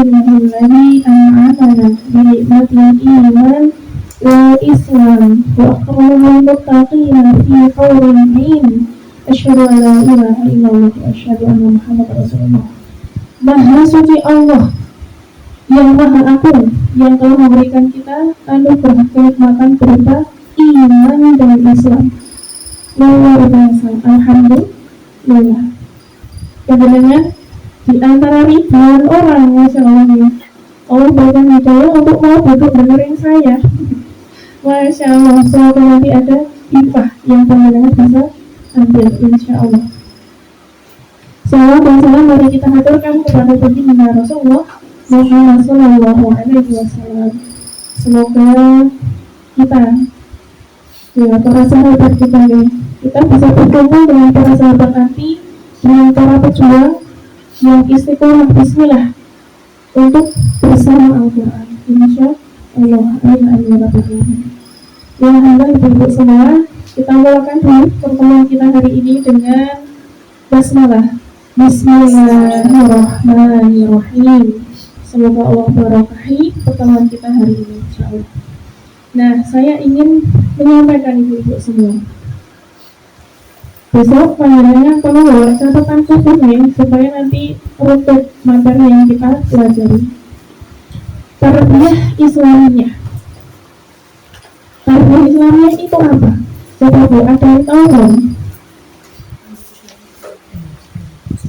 alhamdulillahilladzi an'amana bi ni'matil iman wal islam wa akramal muttaqina fi qawlin ain. Asyhadu an la ilaha illallah wa asyhadu anna muhammadar rasulullah. Maha suci Allah yang maha agung, yang telah memberikan kita anugerah kenikmatan berupa iman dan Islam. Luar biasa, alhamdulillah. Kemudian di antara ribuan orang, masya Allah, Allah berikan hidayah untuk mau duduk dengerin saya. Masya Allah, semoga nanti ada ifah yang teman-teman bisa ambil, insya Allah. Salawat dan salam mari kita haturkan kepada baginda Rasulullah Muhammad Sallallahu Alaihi Wasallam. Semoga kita, ya para sahabat kita bisa berkumpul dengan para sahabat nanti, dengan para pejuang yang istiqomah bismillah untuk bersama Al-Quran. Insya Allah. Ya Allah, ibu-ibu semua, kita mulakan dulu pertemuan kita hari ini dengan basmalah. Bismillahirrahmanirrahim. Semoga Allah berkahi pertemuan kita hari ini, insya Allah. Nah, saya ingin menyampaikan ibu-ibu semua. Besok panjenengan perlu bawa catatan khusus nih, supaya nanti untuk materi yang kita pelajari. Tarbiyah Islamiyah. Tarbiyah Islamiyah itu apa? Coba Bu, ada yang tahu belum?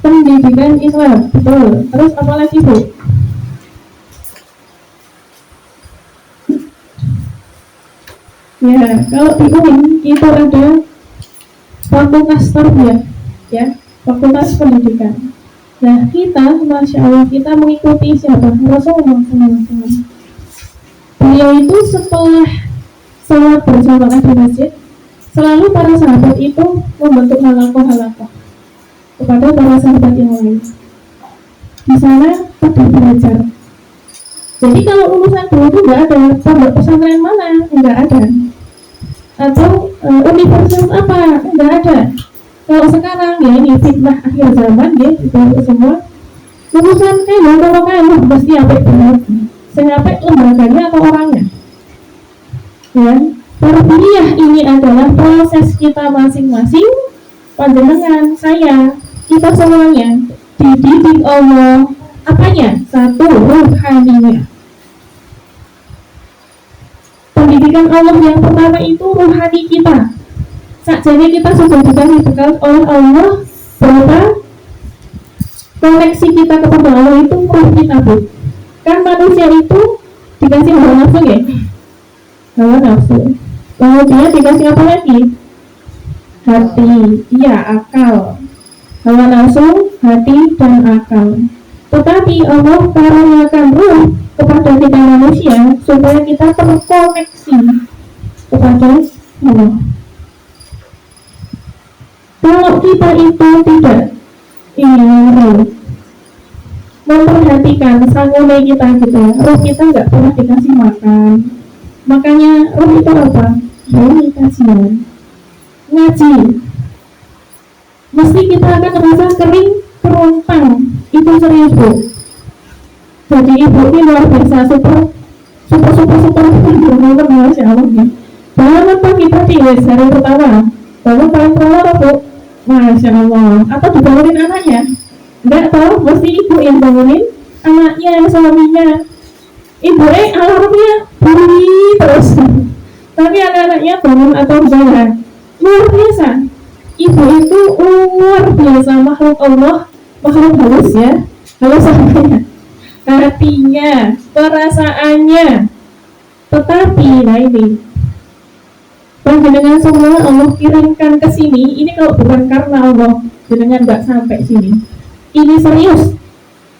Pendidikan Islam, betul. Terus apa lagi Bu? Ya, kalau di UIN itu ada fakultas tarbiyah, ya, fakultas pendidikan. Nah, kita, masya Allah, kita mengikuti siapa? Rasulullah SAW. Beliau itu setelah salat berjamaah di masjid, selalu para sahabat itu membentuk halakoh kepada para sahabat yang lain. Di sana pada belajar. Jadi kalau lulusan dulu itu nggak ada, pondok pesantren mana? Nggak ada. Atau universitas apa? Nggak ada. Kalau sekarang ya ini fitnah akhir zaman ya, itu semua lulusan kalau pasti apik banget. Saya apik lembaganya atau orangnya. Ya, tarbiyah ini adalah proses kita masing-masing, panjenengan, saya, kita semuanya dididik Allah. Apanya? Satu, ruhaninya. Pendidikan Allah yang pertama itu ruhani kita. Sakjane kita sudah dikasih bekal oleh Allah berupa koneksi kita kepada Allah itu ruh kita Bu. Kan manusia itu dikasih hawa nafsu ya? Hawa nafsu. Kemudian dikasih apa lagi? Hati, iya akal. Hawa nafsu, hati dan akal. Tetapi Allah karuniakan ruh kepada kita manusia supaya kita terkoneksi kepada Allah. Kalau kita itu tidak ingin memperhatikan sanggulnya kita gitu, roh kita nggak pernah dikasih makan. Makanya roh itu apa? Beri kasihan, ngaji. Mesti kita akan merasa kering, kerontang. Itu serius Bu. Jadi ibu ini luar biasa, super masya Allah ya. Bangun pagi tadi hari pertama, bangun paling pertama Bu, masya Allah. Atau dibangunin anaknya? Enggak tahu, mesti ibu yang bangunin anaknya, suaminya. Ibu alarmnya bunyi terus. Tapi anak-anaknya bangun atau jalan. Luar biasa. Ibu itu luar biasa, makhluk Allah, makhluk halus ya, halus samanya, hatinya, perasaannya. Tetapi nah ini panjenengan semua Allah kirimkan ke sini. Ini kalau bukan karena Allah, panjenengan nggak sampai sini. Ini serius.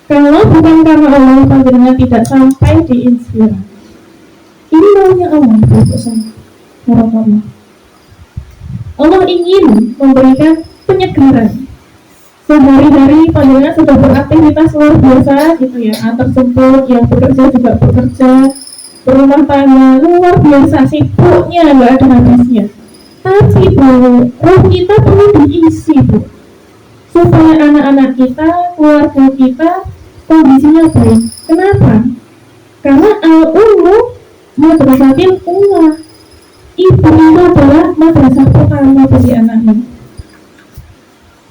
Kalau bukan karena Allah, panjenengan tidak sampai di inspirasi. Ini maunya Allah, Allah. Allah ingin memberikan penyegaran. Sehari-hari panjenengan sudah beraktivitas luar biasa gitu ya, antar jemput, yang bekerja juga bekerja, berumah tangga luar biasa, sibuknya nggak ada habisnya. Tapi Bu, roh kita perlu diisi Bu, supaya anak-anak kita, keluarga kita kondisinya baik. Kenapa? Karena al-ummu madrasatil ula. Ibu itu adalah madrasah pertama bagi anak ini.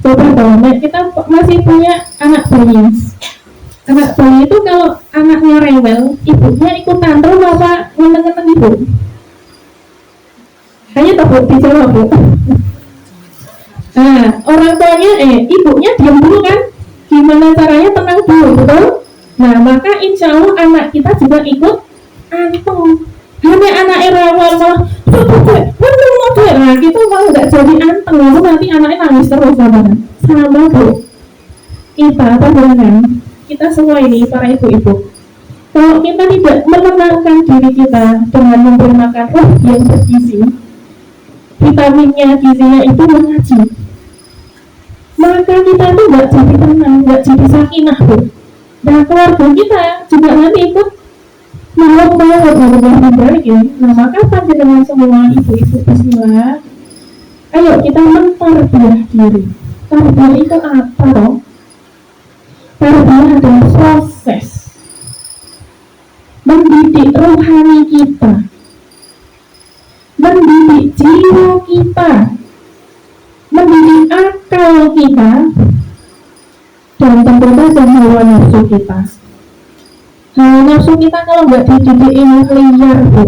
Coba dong, kita masih punya anak bayi. Anak bayi itu kalau anaknya rewel, ibunya ikut tantrum apa ngeneng-ngeneng ibu? Hanya tak Bu, dijawab Bu. Nah, orang tuanya, ibunya diam dulu kan? Gimana caranya tenang dulu, betul? Nah, maka insya Allah anak kita juga ikut anteng. Hanya anak rewel malah, nah kita malah nggak jadi anteng, lalu nanti anaknya nangis terus sama Bu. Kita apa dengan kita semua ini para ibu-ibu, kalau kita tidak menenangkan diri kita dengan memberi makan roh yang bergizi, vitaminnya, gizinya itu mengaji, maka kita tuh nggak jadi tenang, nggak jadi sakinah Bu. Dan keluarga kita juga nanti ikut mengumpulkan ya. Nah maka panjenengan semua ibu-ibu bismillah, ayo kita mentarbiyah diri. Tarbiyah itu apa dong? Tarbiyah adalah proses mendidik rohani kita, mendidik jiwa kita, mendidik akal kita, dan tentu saja hawa nafsu kita. Hawa nafsu kita kalau nggak dididik ini liar Bu,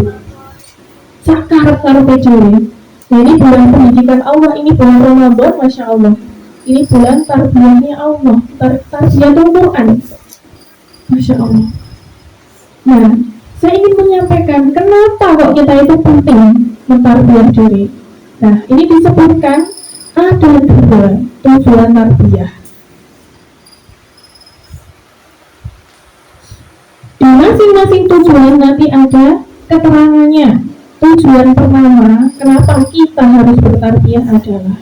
sakar-sakar pencuri. Nah ini bulan pendidikan Allah, ini bulan Ramadan, Masya Allah. Ini bulan tarbiyahnya Allah, tarbiyatul Quran, Masya Allah. Nah, saya ingin menyampaikan kenapa kok kita itu penting mentarbiyah diri. Nah, ini disebutkan ada dua tujuan tarbiyah. Di masing-masing tujuan nanti ada keterangannya. Tujuan pertama, kenapa kita harus bertarbiyah adalah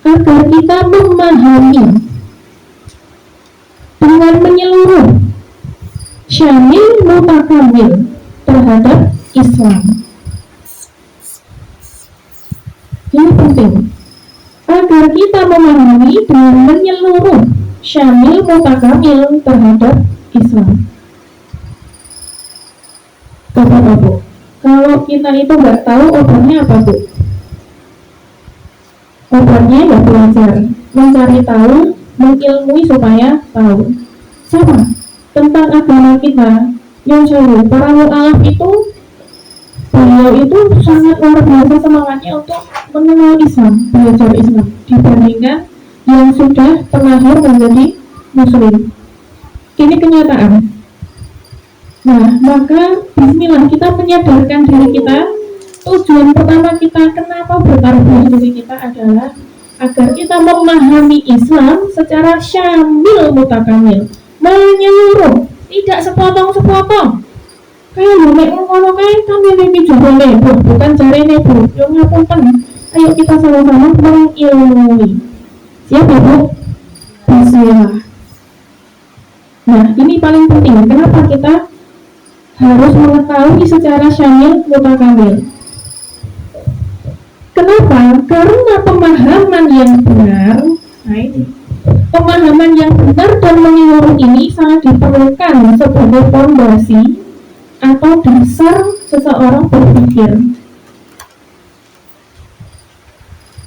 agar kita memahami dengan menyeluruh, syamil mutakamil terhadap Islam. Ini penting. Agar kita memahami dengan menyeluruh, syamil mutakamil terhadap Islam. Apa Bu? Kalau kita itu nggak tahu obatnya apa Bu? Obatnya ya belajar, mencari tahu, mengilmui supaya tahu. Sama tentang agama kita, yang jauh para mu'alaf itu, beliau itu sangat luar biasa semangatnya untuk mengenal Islam, belajar Islam dibandingkan yang sudah terlahir menjadi Muslim. Ini kenyataan. Nah, maka bismillah kita menyadarkan diri kita. Tujuan pertama kita kenapa bertarbiyah diri kita adalah agar kita memahami Islam secara syamil mutakamil, menyeluruh, tidak sepotong-sepotong. Kayak lu nek ngono kae kami iki jebole bukan jarene Bu. Yo ngapunten. Ayo kita sama-sama mengilmui. Siap ya Bu? Bismillah. Nah, ini paling penting. Kenapa kita harus mengetahui secara syamil mutakamil? Kenapa? Karena pemahaman yang benar, nah ini, pemahaman yang benar dan menyeluruh ini sangat diperlukan sebagai fondasi atau dasar seseorang berpikir.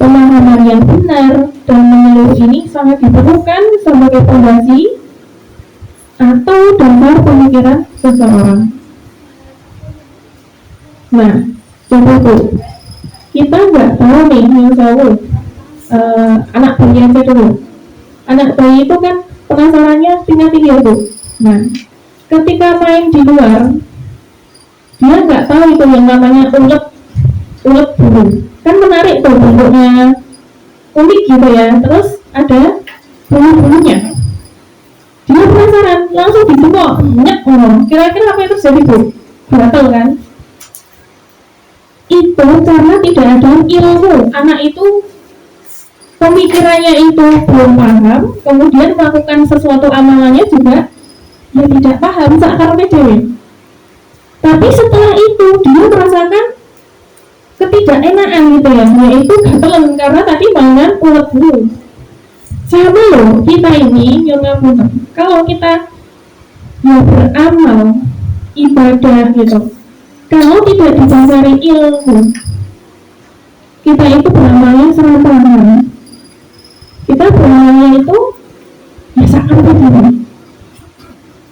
Pemahaman yang benar dan menyeluruh ini sangat diperlukan sebagai fondasi atau dasar pemikiran seseorang. Nah, coba Bu, kita nggak tahu nih yang tahu anak bayi aja dulu. Anak bayi itu kan penasarannya tinggal-tinggal ya Bu. Nah, ketika main di luar, dia nggak tahu itu yang namanya ulet bulu. Kan menarik tuh bentuknya, unik gitu ya. Terus ada bulu-bulunya. Dia penasaran, langsung ditengok, kira-kira apa itu jadi Bu? Gatal kan? Itu karena tidak ada ilmu. Anak itu pemikirannya itu belum paham, kemudian melakukan sesuatu amalannya juga dia tidak paham sakarnya dewe. Tapi setelah itu dia merasakan ketidakenaan gitu ya, yaitu gatelan karena tadi mangan ulet bulu. Sama loh kita ini, kalau kita ya beramal ibadah gitu. Kalau tidak didasari ilmu, kita itu beramalnya serampangan. Kita beramalnya itu ya seakan-akan.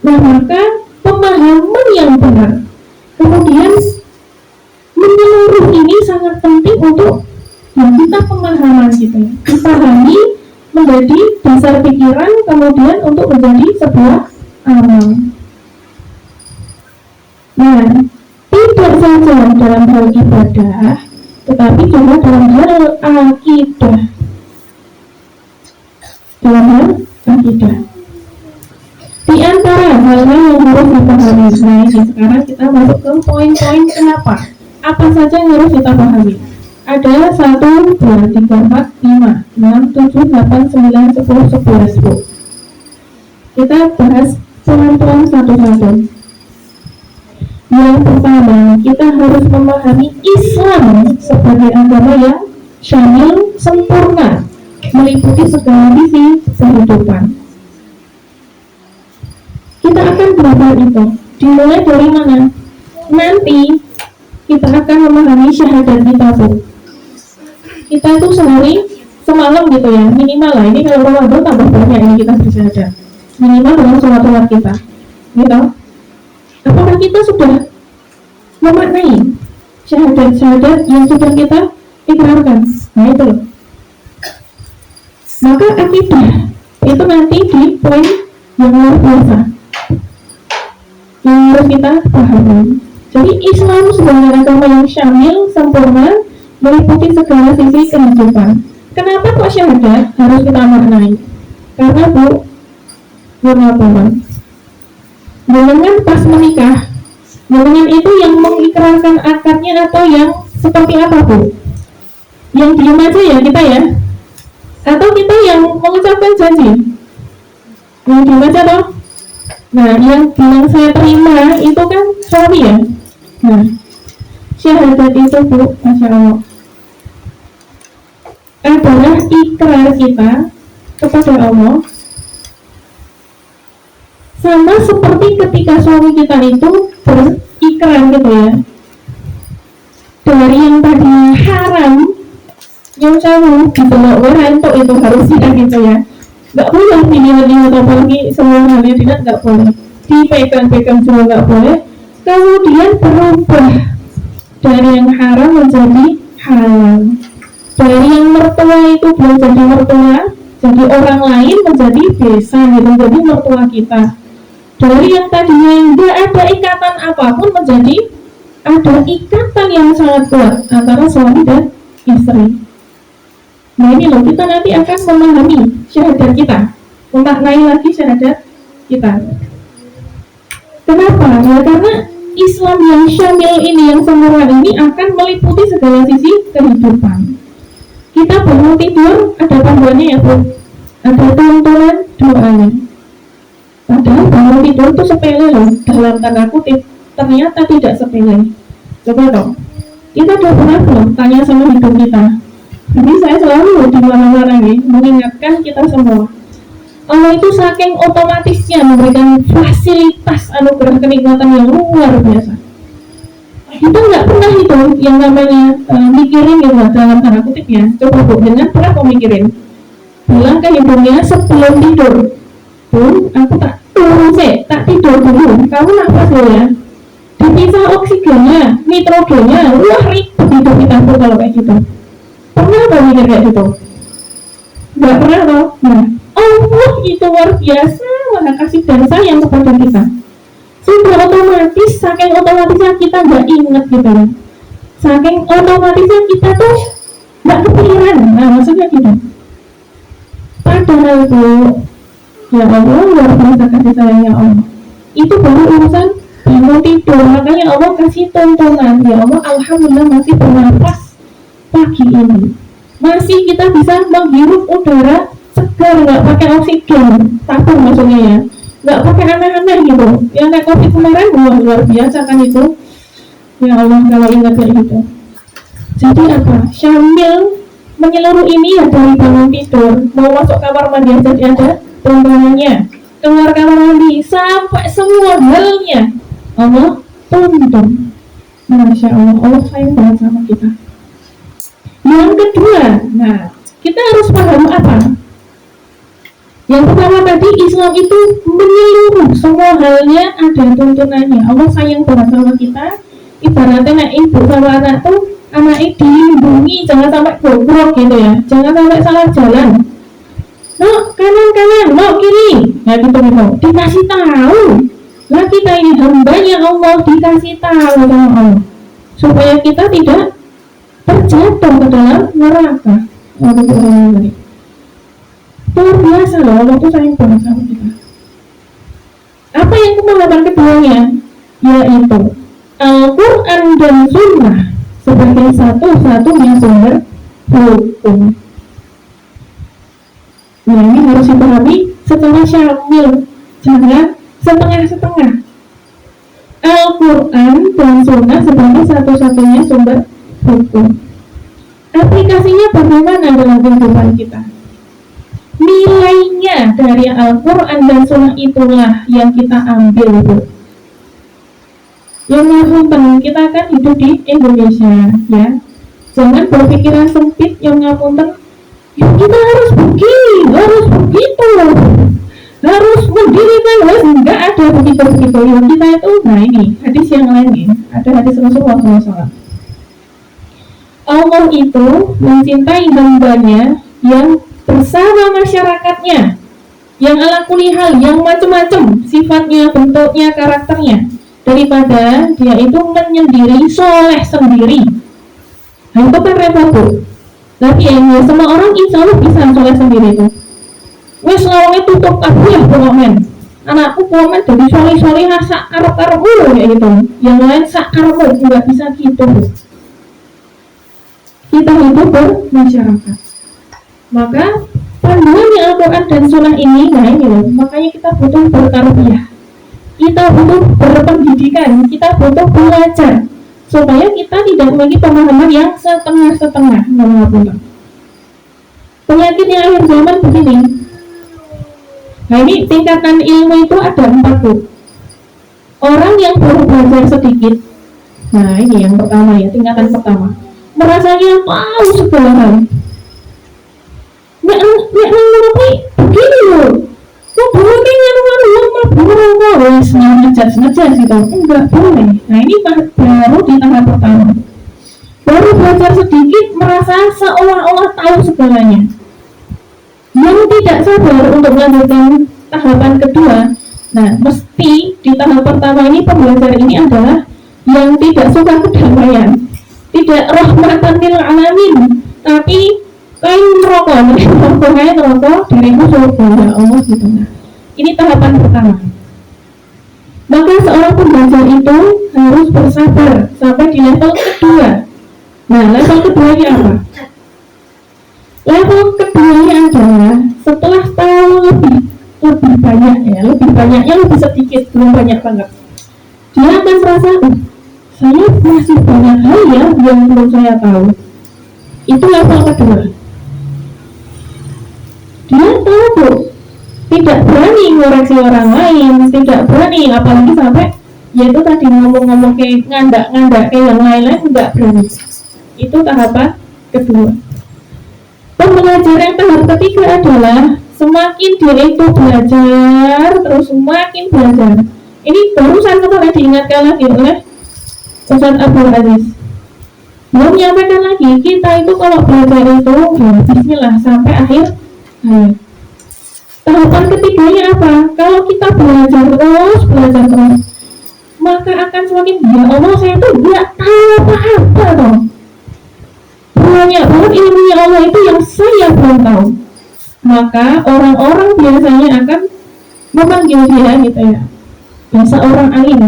Nah, maka pemahaman yang benar, kemudian menyeluruh ini sangat penting untuk kita pemahaman gitu ya. Dipahami menjadi dasar pikiran, kemudian untuk menjadi sebuah amal. Nah, tidak saja dalam hal ibadah, tetapi juga dalam hal akidah. Dalam hal akidah. Di antara hal-hal yang harus dipahami. Nah, ini sekarang kita masuk ke poin-poin kenapa. Apa saja yang harus kita pahami? Ada 1, 2, 3, 4, 5, 6, 7, 8, 9, 10, 11 Bu. Kita bahas pelan-pelan satu-satu. Yang pertama, kita harus memahami Islam sebagai agama yang syamil, sempurna, meliputi segala sisi kehidupan. Kita akan belajar itu. Dimulai dari mana? Nanti kita akan memahami syahadat kita Bu. Kita itu sehari semalam gitu ya, minimal lah. Ini kalau Ramadan tambah banyak ini kita bersyahadat. Minimal dalam sholat kita, gitu. Apakah kita sudah memaknai syahadat yang sudah kita ikrarkan? Nah itu loh. Maka akidah itu nanti di poin yang luar biasa yang harus kita pahami. Jadi Islam sebagai agama yang syamil, sempurna, meliputi segala sisi kehidupan. Kenapa kok syahadat harus kita maknai? Karena Bu, dengan pas menikah, dengan itu yang mengikrarkan akadnya atau yang seperti apa Bu? Yang diam aja ya kita ya? Atau kita yang mengucapkan janji? Yang diam aja toh? Nah, yang bilang saya terima itu kan suami ya? Nah, syahadat itu Bu, Masya Allah, adalah ikrar kita kepada Allah, sama seperti ketika suami kita itu berikrar gitu ya, dari yang tadi haram, yang jauh dibelok werantuk itu harusnya gitu ya, nggak boleh dilihat-lihat apalagi semua halnya tidak, nggak boleh dipegang-pegang juga nggak boleh. Kemudian berubah dari yang haram menjadi halal, dari yang mertua itu belum jadi mertua, jadi orang lain menjadi besan gitu, menjadi mertua kita. Dari yang tadinya tidak ada ikatan apapun menjadi ada ikatan yang sangat kuat antara suami dan istri. Nah ini loh, kita nanti akan memahami syahadat kita, memaknai lagi syahadat kita. Kenapa? Ya karena Islam yang syamil ini, yang sempurna ini akan meliputi segala sisi kehidupan. Kita bangun tidur, ada panduannya ya Bu, ada tuntunan doanya. Padahal bangun tidur itu sepele loh, dalam tanda kutip, ternyata tidak sepele. Coba dong, kita udah pernah belum tanya sama hidup kita? Jadi saya selalu di mana-mana nih mengingatkan kita semua, Allah itu saking otomatisnya memberikan fasilitas anugerah kenikmatan yang luar biasa. Kita nggak pernah itu yang namanya mikirin gitu dalam tanda kutip ya. Coba Bu, jangan pernah kau mikirin. Bilang ke ibunya sebelum tidur, Bu, aku tak turun sih, tak tidur dulu. Kamu nafas dulu ya. Dipisah oksigennya, nitrogennya, wah ribet hidup kita Bu kalau kayak gitu. Pernah kau mikir kayak gitu? Nggak pernah toh. Nah, Allah itu luar biasa, Maha kasih dan sayang kepada kita. Sudah otomatis, saking otomatisnya kita nggak inget gitu. Saking otomatisnya kita tuh nggak kepikiran. Nah maksudnya gitu. Padahal Bu, ya Allah luar biasa kasih sayangnya Allah. Itu baru urusan bangun tidur. Makanya Allah kasih tontonan. Ya Allah, alhamdulillah masih bernafas pagi ini. Masih kita bisa menghirup udara segar, nggak pakai oksigen, tabung maksudnya ya, nggak pakai aneh-aneh gitu. Yang naik COVID kemarin luar biasa kan itu. Ya Allah kalau ingat kayak gitu. Jadi apa? Syamil menyeluruh ini ya dari bangun tidur, mau masuk kamar mandi aja ada tontonannya. keluar kamar mandi, sampai semua halnya Allah tuntun. Masya Allah, Allah sayang banget sama kita. Yang kedua, nah kita harus paham apa? Yang pertama tadi, Islam itu menyeluruh, semua halnya ada tuntunannya. Allah sayang banget sama kita. Ibaratnya nek ibu sama anak tuh, anaknya dilindungi, jangan sampai bobrok gitu ya, jangan sampai salah jalan. No, kanan, no, kiri. Nah gitu, dikasih tahu. Nah kita ini hambanya Allah, dikasih tahu sama Allah, supaya kita tidak terjatuh ke dalam neraka. Luar biasa loh, Allah tuh sayang banget sama kita. Apa yang pemahaman keduanya? Yaitu Al-Quran dan Sunnah sebagai satu-satunya sumber hukum. Nah ini harus dipahami secara syamil, jangan setengah-setengah. Al-Quran dan Sunnah sebagai satu-satunya sumber hukum. Aplikasinya bagaimana dalam kehidupan kita? Nilainya dari Al-Quran dan Sunnah itulah yang kita ambil itu. Yang ngapunten, kita kan hidup di Indonesia ya. Jangan berpikiran sempit yang ngapunten, ya kita harus begini, harus begitu, harus mendirikan, enggak ada begitu-begitu. Yang kita itu, nah ini hadis yang lain nih, ada hadis Rasulullah SAW. Allah itu mencintai hambanya yang bersama masyarakatnya, yang ala kulli hal, yang macam-macam sifatnya, bentuknya, karakternya, daripada dia itu menyendiri, soleh sendiri. Nah itu kan repot tuh. Tapi ya semua orang insya Allah bisa soleh sendiri tuh. Wes lawangnya tutup aku ya pokoknya. Anakku pokoknya jadi soleh sak karep-karep mulu ya gitu. Yang lain sak karep juga bisa gitu. Kita hidup bermasyarakat. Maka panduannya Al-Quran dan Sunnah ini, nah ini loh, makanya kita butuh bertarbiyah, kita butuh berpendidikan, kita butuh belajar, supaya kita tidak memiliki pemahaman yang setengah-setengah. Penyakitnya akhir zaman begini. Nah ini tingkatan ilmu itu ada 4 tuh. Orang yang baru belajar sedikit, nah ini yang pertama ya, tingkatan pertama, merasanya tahu segala hal. Nek begini loh, kok boleh ngejas gitu, enggak boleh. Nah ini baru di tahap pertama, baru belajar sedikit merasa seolah-olah tahu segalanya. Yang tidak sabar untuk melanjutkan tahapan kedua, nah mesti di tahap pertama ini pembelajar ini adalah yang tidak suka kedamaian, tidak rahmatan lil alamin, tapi kain rokok dirimu surga ya Allah gitu. Nah, ini tahapan pertama. Maka seorang pembelajar itu harus bersabar sampai di level kedua. Nah, level keduanya apa? Level keduanya adalah setelah tahu lebih banyak ya, lebih banyaknya lebih sedikit, belum banyak banget. Dia akan merasa, saya masih banyak hal ya yang belum saya tahu. Itu level kedua. Dia tahu, tidak berani ngoreksi orang lain, tidak berani, apalagi sampai yaitu tadi ngomong-ngomong kayak ngandak kayak yang lain-lain, enggak berani. Itu tahapan kedua. Pembelajar yang tahap ketiga adalah semakin dia itu belajar, terus semakin belajar. Ini barusan kemarin diingatkan lagi oleh Ustaz Abdul Aziz. Dia menyampaikan lagi, kita itu kalau belajar itu ya bismillah sampai akhir hayat. Tahapan ketiganya apa? Kalau kita belajar terus, maka akan semakin, ya Allah saya tuh gak tahu apa-apa toh. Banyak banget ilmunya Allah itu yang saya belum tahu. Maka orang-orang biasanya akan memanggil dia gitu ya, biasa orang alim.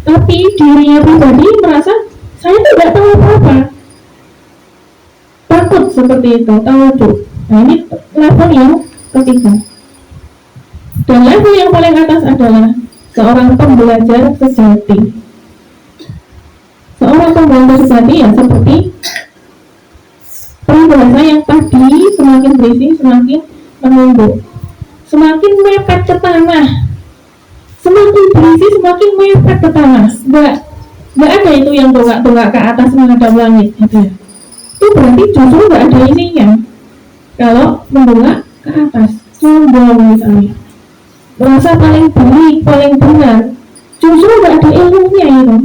Tapi dirinya pribadi merasa saya tuh gak tahu apa-apa. Takut seperti itu, tawadhu. Nah ini level yang ketiga. Dan level yang paling atas adalah seorang pembelajar sejati. Seorang pembelajar sejati ya seperti peribahasa yang tadi, semakin berisi semakin menumbuk. semakin mepet ke tanah, semakin berisi semakin mepet ke tanah. Nggak ada itu yang tonggak ke atas menghadap langit gitu ya. Itu berarti justru nggak ada isinya. Kalau menggolak ke atas, sombong misalnya, merasa paling baik, paling benar, justru nggak ada ilmunya itu.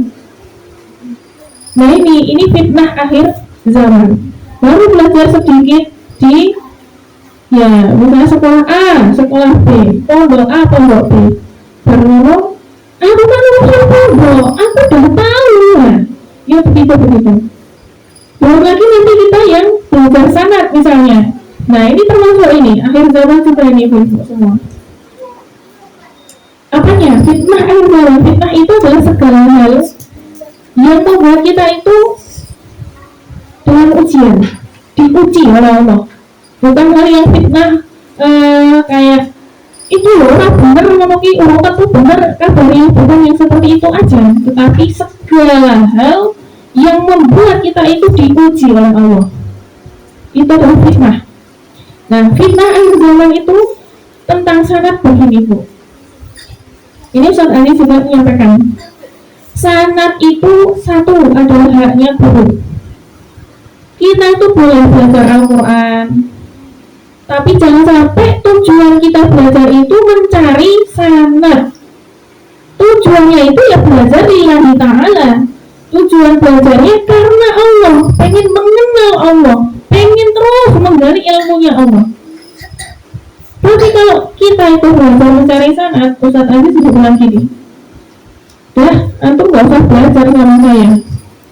Nah ini fitnah akhir zaman. Baru belajar sedikit di misalnya sekolah A, sekolah B, pondok A, pondok B, baru aku kan urusan pondok, aku udah tahu lah. Ya begitu. Belum lagi nanti kita yang belajar sanad misalnya. Nah ini termasuk ini akhir zaman juga ini ibu semua. Apanya? Fitnah akhir zaman. Fitnah itu adalah segala hal yang membuat kita itu dengan ujian, diuji oleh Allah. Bukan hal yang fitnah kayak itu orang benar memenuhi urutan itu benar kabarnya, bukan yang seperti itu aja, tetapi segala hal yang membuat kita itu diuji oleh Allah itu adalah fitnah. Nah fitnah akhir zaman itu tentang sanad begini Bu. Ini Ustaz Ali juga menyampaikan sanad itu satu adalah haknya guru. Kita itu boleh belajar Al-Quran, tapi jangan sampai tujuan kita belajar itu mencari sanad. Tujuannya itu ya belajar lillahi ta'ala. Tujuan belajarnya karena Allah, pengen mengenal Allah, pengen terus menggali ilmunya Allah. Tapi kalau kita itu belajar mencari sanad, Ustaz Aziz sudah bilang gini, antum gak usah belajar sama saya.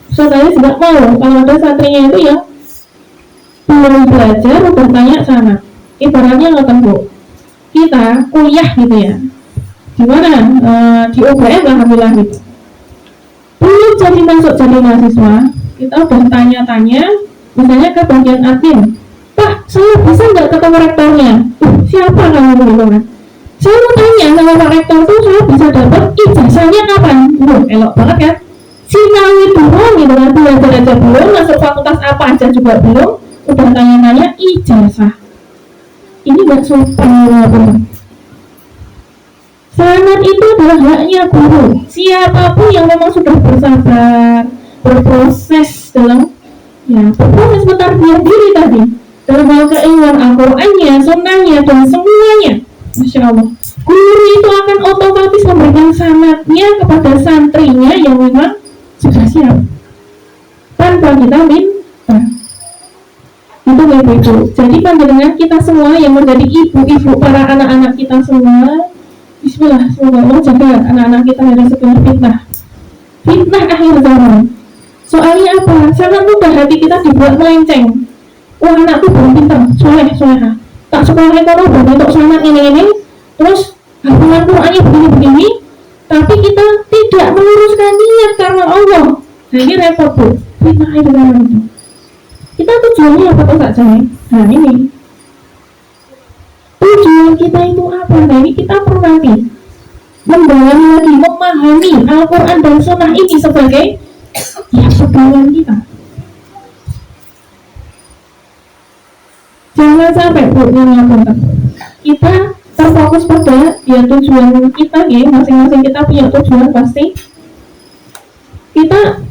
Ustaz Aziz gak mau kalau ada santrinya itu yang belum belajar udah tanya sanad. Ibaratnya ngoten Bu, kita kuliah gitu ya, gimana di UGM alhamdulillah gitu, belum jadi masuk jadi mahasiswa, kita udah tanya-tanya misalnya ke bagian admin, Pak saya bisa nggak ketemu rektornya? Siapa kamu gitu kan? Saya mau tanya sama Pak Rektor tuh saya bisa dapat ijazahnya kapan? Elok banget kan? Sinawi dulu gitu kan, belajar aja belum, masuk fakultas apa aja juga belum, udah tanya-tanya ijazah. Ini gak sopan. Sanad itu adalah haknya guru. Siapapun yang memang sudah bersabar, berproses dalam berproses mentarbiyah diri tadi, dalam hal keilmuan Al-Qur'annya, sunnahnya dan semuanya, Masya Allah, guru itu akan otomatis memberikan sanadnya kepada santrinya yang memang sudah siap tanpa kita minta. Itu ibu-ibu. Jadi panjenengan kita semua yang menjadi ibu-ibu para anak-anak kita semua, bismillah, semoga Allah jaga anak-anak kita dari segala fitnah. Fitnah akhir zaman. Soalnya apa? Sangat mudah hati kita dibuat melenceng. Wah anakku belum pintar, soleh-soleha, tak sekolah ekonomi berbentuk sanad ini, terus hafalan Qur'annya begini-begini, tapi kita tidak meluruskan niat karena Allah. Nah ini repot Bu. Fitnah akhir zaman itu. Kita tujuannya apa tuh saja? Nah ini tujuan kita itu apa? Nah ini kita perlu nanti mendalami lagi, memahami Al-Quran dan Sunnah ini sebagai pegangan kita. Jangan sampai kita terfokus pada tujuan kita masing-masing kita punya tujuan pasti. Kita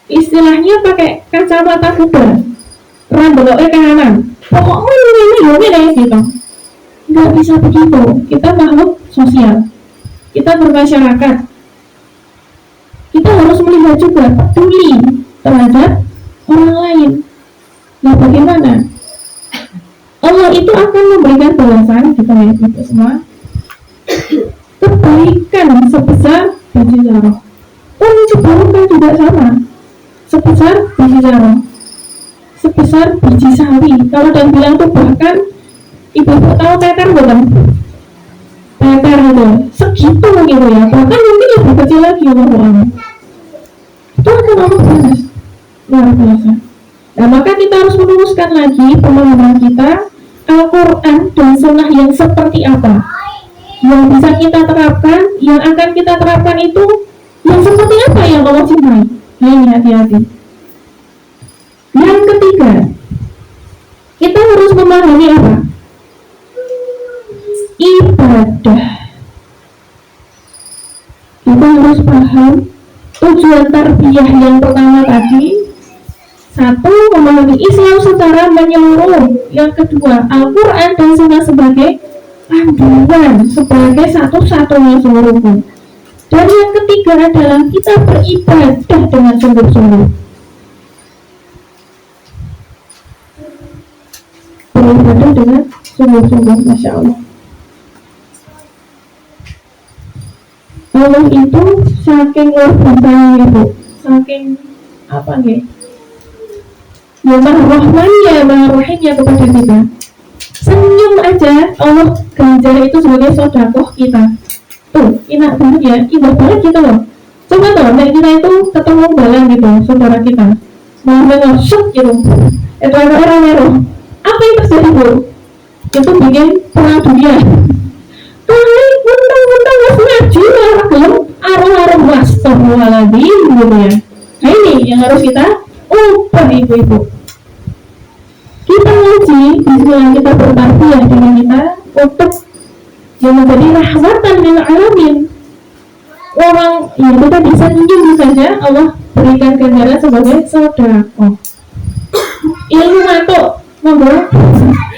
istilahnya pakai kacamata kuda, rambutnya ke kanan. Pokoknya ini gitu. Nggak bisa begitu. Kita makhluk sosial. Kita bermasyarakat. Kita harus melihat juga peduli terhadap orang lain. Nah bagaimana? Allah itu akan memberikan balasan kita itu semua kebaikan sebesar biji zarah. Orang keburukan juga sama, sebesar biji zarah, sebesar biji sawi. Kalau dan bilang tuh bahkan ibu-ibu tahu teter bukan? Teter itu segitu gitu ya, bahkan mungkin lebih kecil lagi Allah. Itu akan Allah balas luar biasa. Nah maka kita harus meluruskan lagi pemahaman kita Al-Quran dan Sunnah yang seperti apa yang bisa kita terapkan, yang akan kita terapkan itu yang seperti apa yang Allah cintai. Nah ini hati-hati. Yang ketiga, kita harus memahami apa? ibadah. Kita harus paham tujuan tarbiyah yang pertama tadi. Satu, memahami Islam secara menyeluruh. Yang kedua, Al-Quran dan Sunnah sebagai panduan, sebagai satu-satunya sumberku. Dan yang ketiga adalah kita beribadah dengan sungguh-sungguh. Beribadah dengan sungguh-sungguh, Masya Allah. Allah itu saking luar biasa Ibu, saking apa nih? Ya Maha Rahmannya, Maha Rahimnya kepada kita. Senyum aja Allah ganjar itu sebagai sedekah kita. Tuh, enak banget ya, indah banget gitu loh. Coba tuh, kita itu ketemu jalan gitu, saudara kita mau nge-shoot gitu, itu ada orang merah. Apa yang terjadi Bu? Itu bikin perang dunia. Kali undang-undang harus maju, orang arung-arung astagfirullahaladzim gitu ya. Nah ini yang harus kita ubah ibu-ibu. Kita ngaji, bismillah kita bertarbiyah dengan kita untuk yang menjadi rahmatan lil alamin. Orang yang kita bisa senyum saja Allah berikan ganjaran sebagai sedekah. Ilmu mantuk,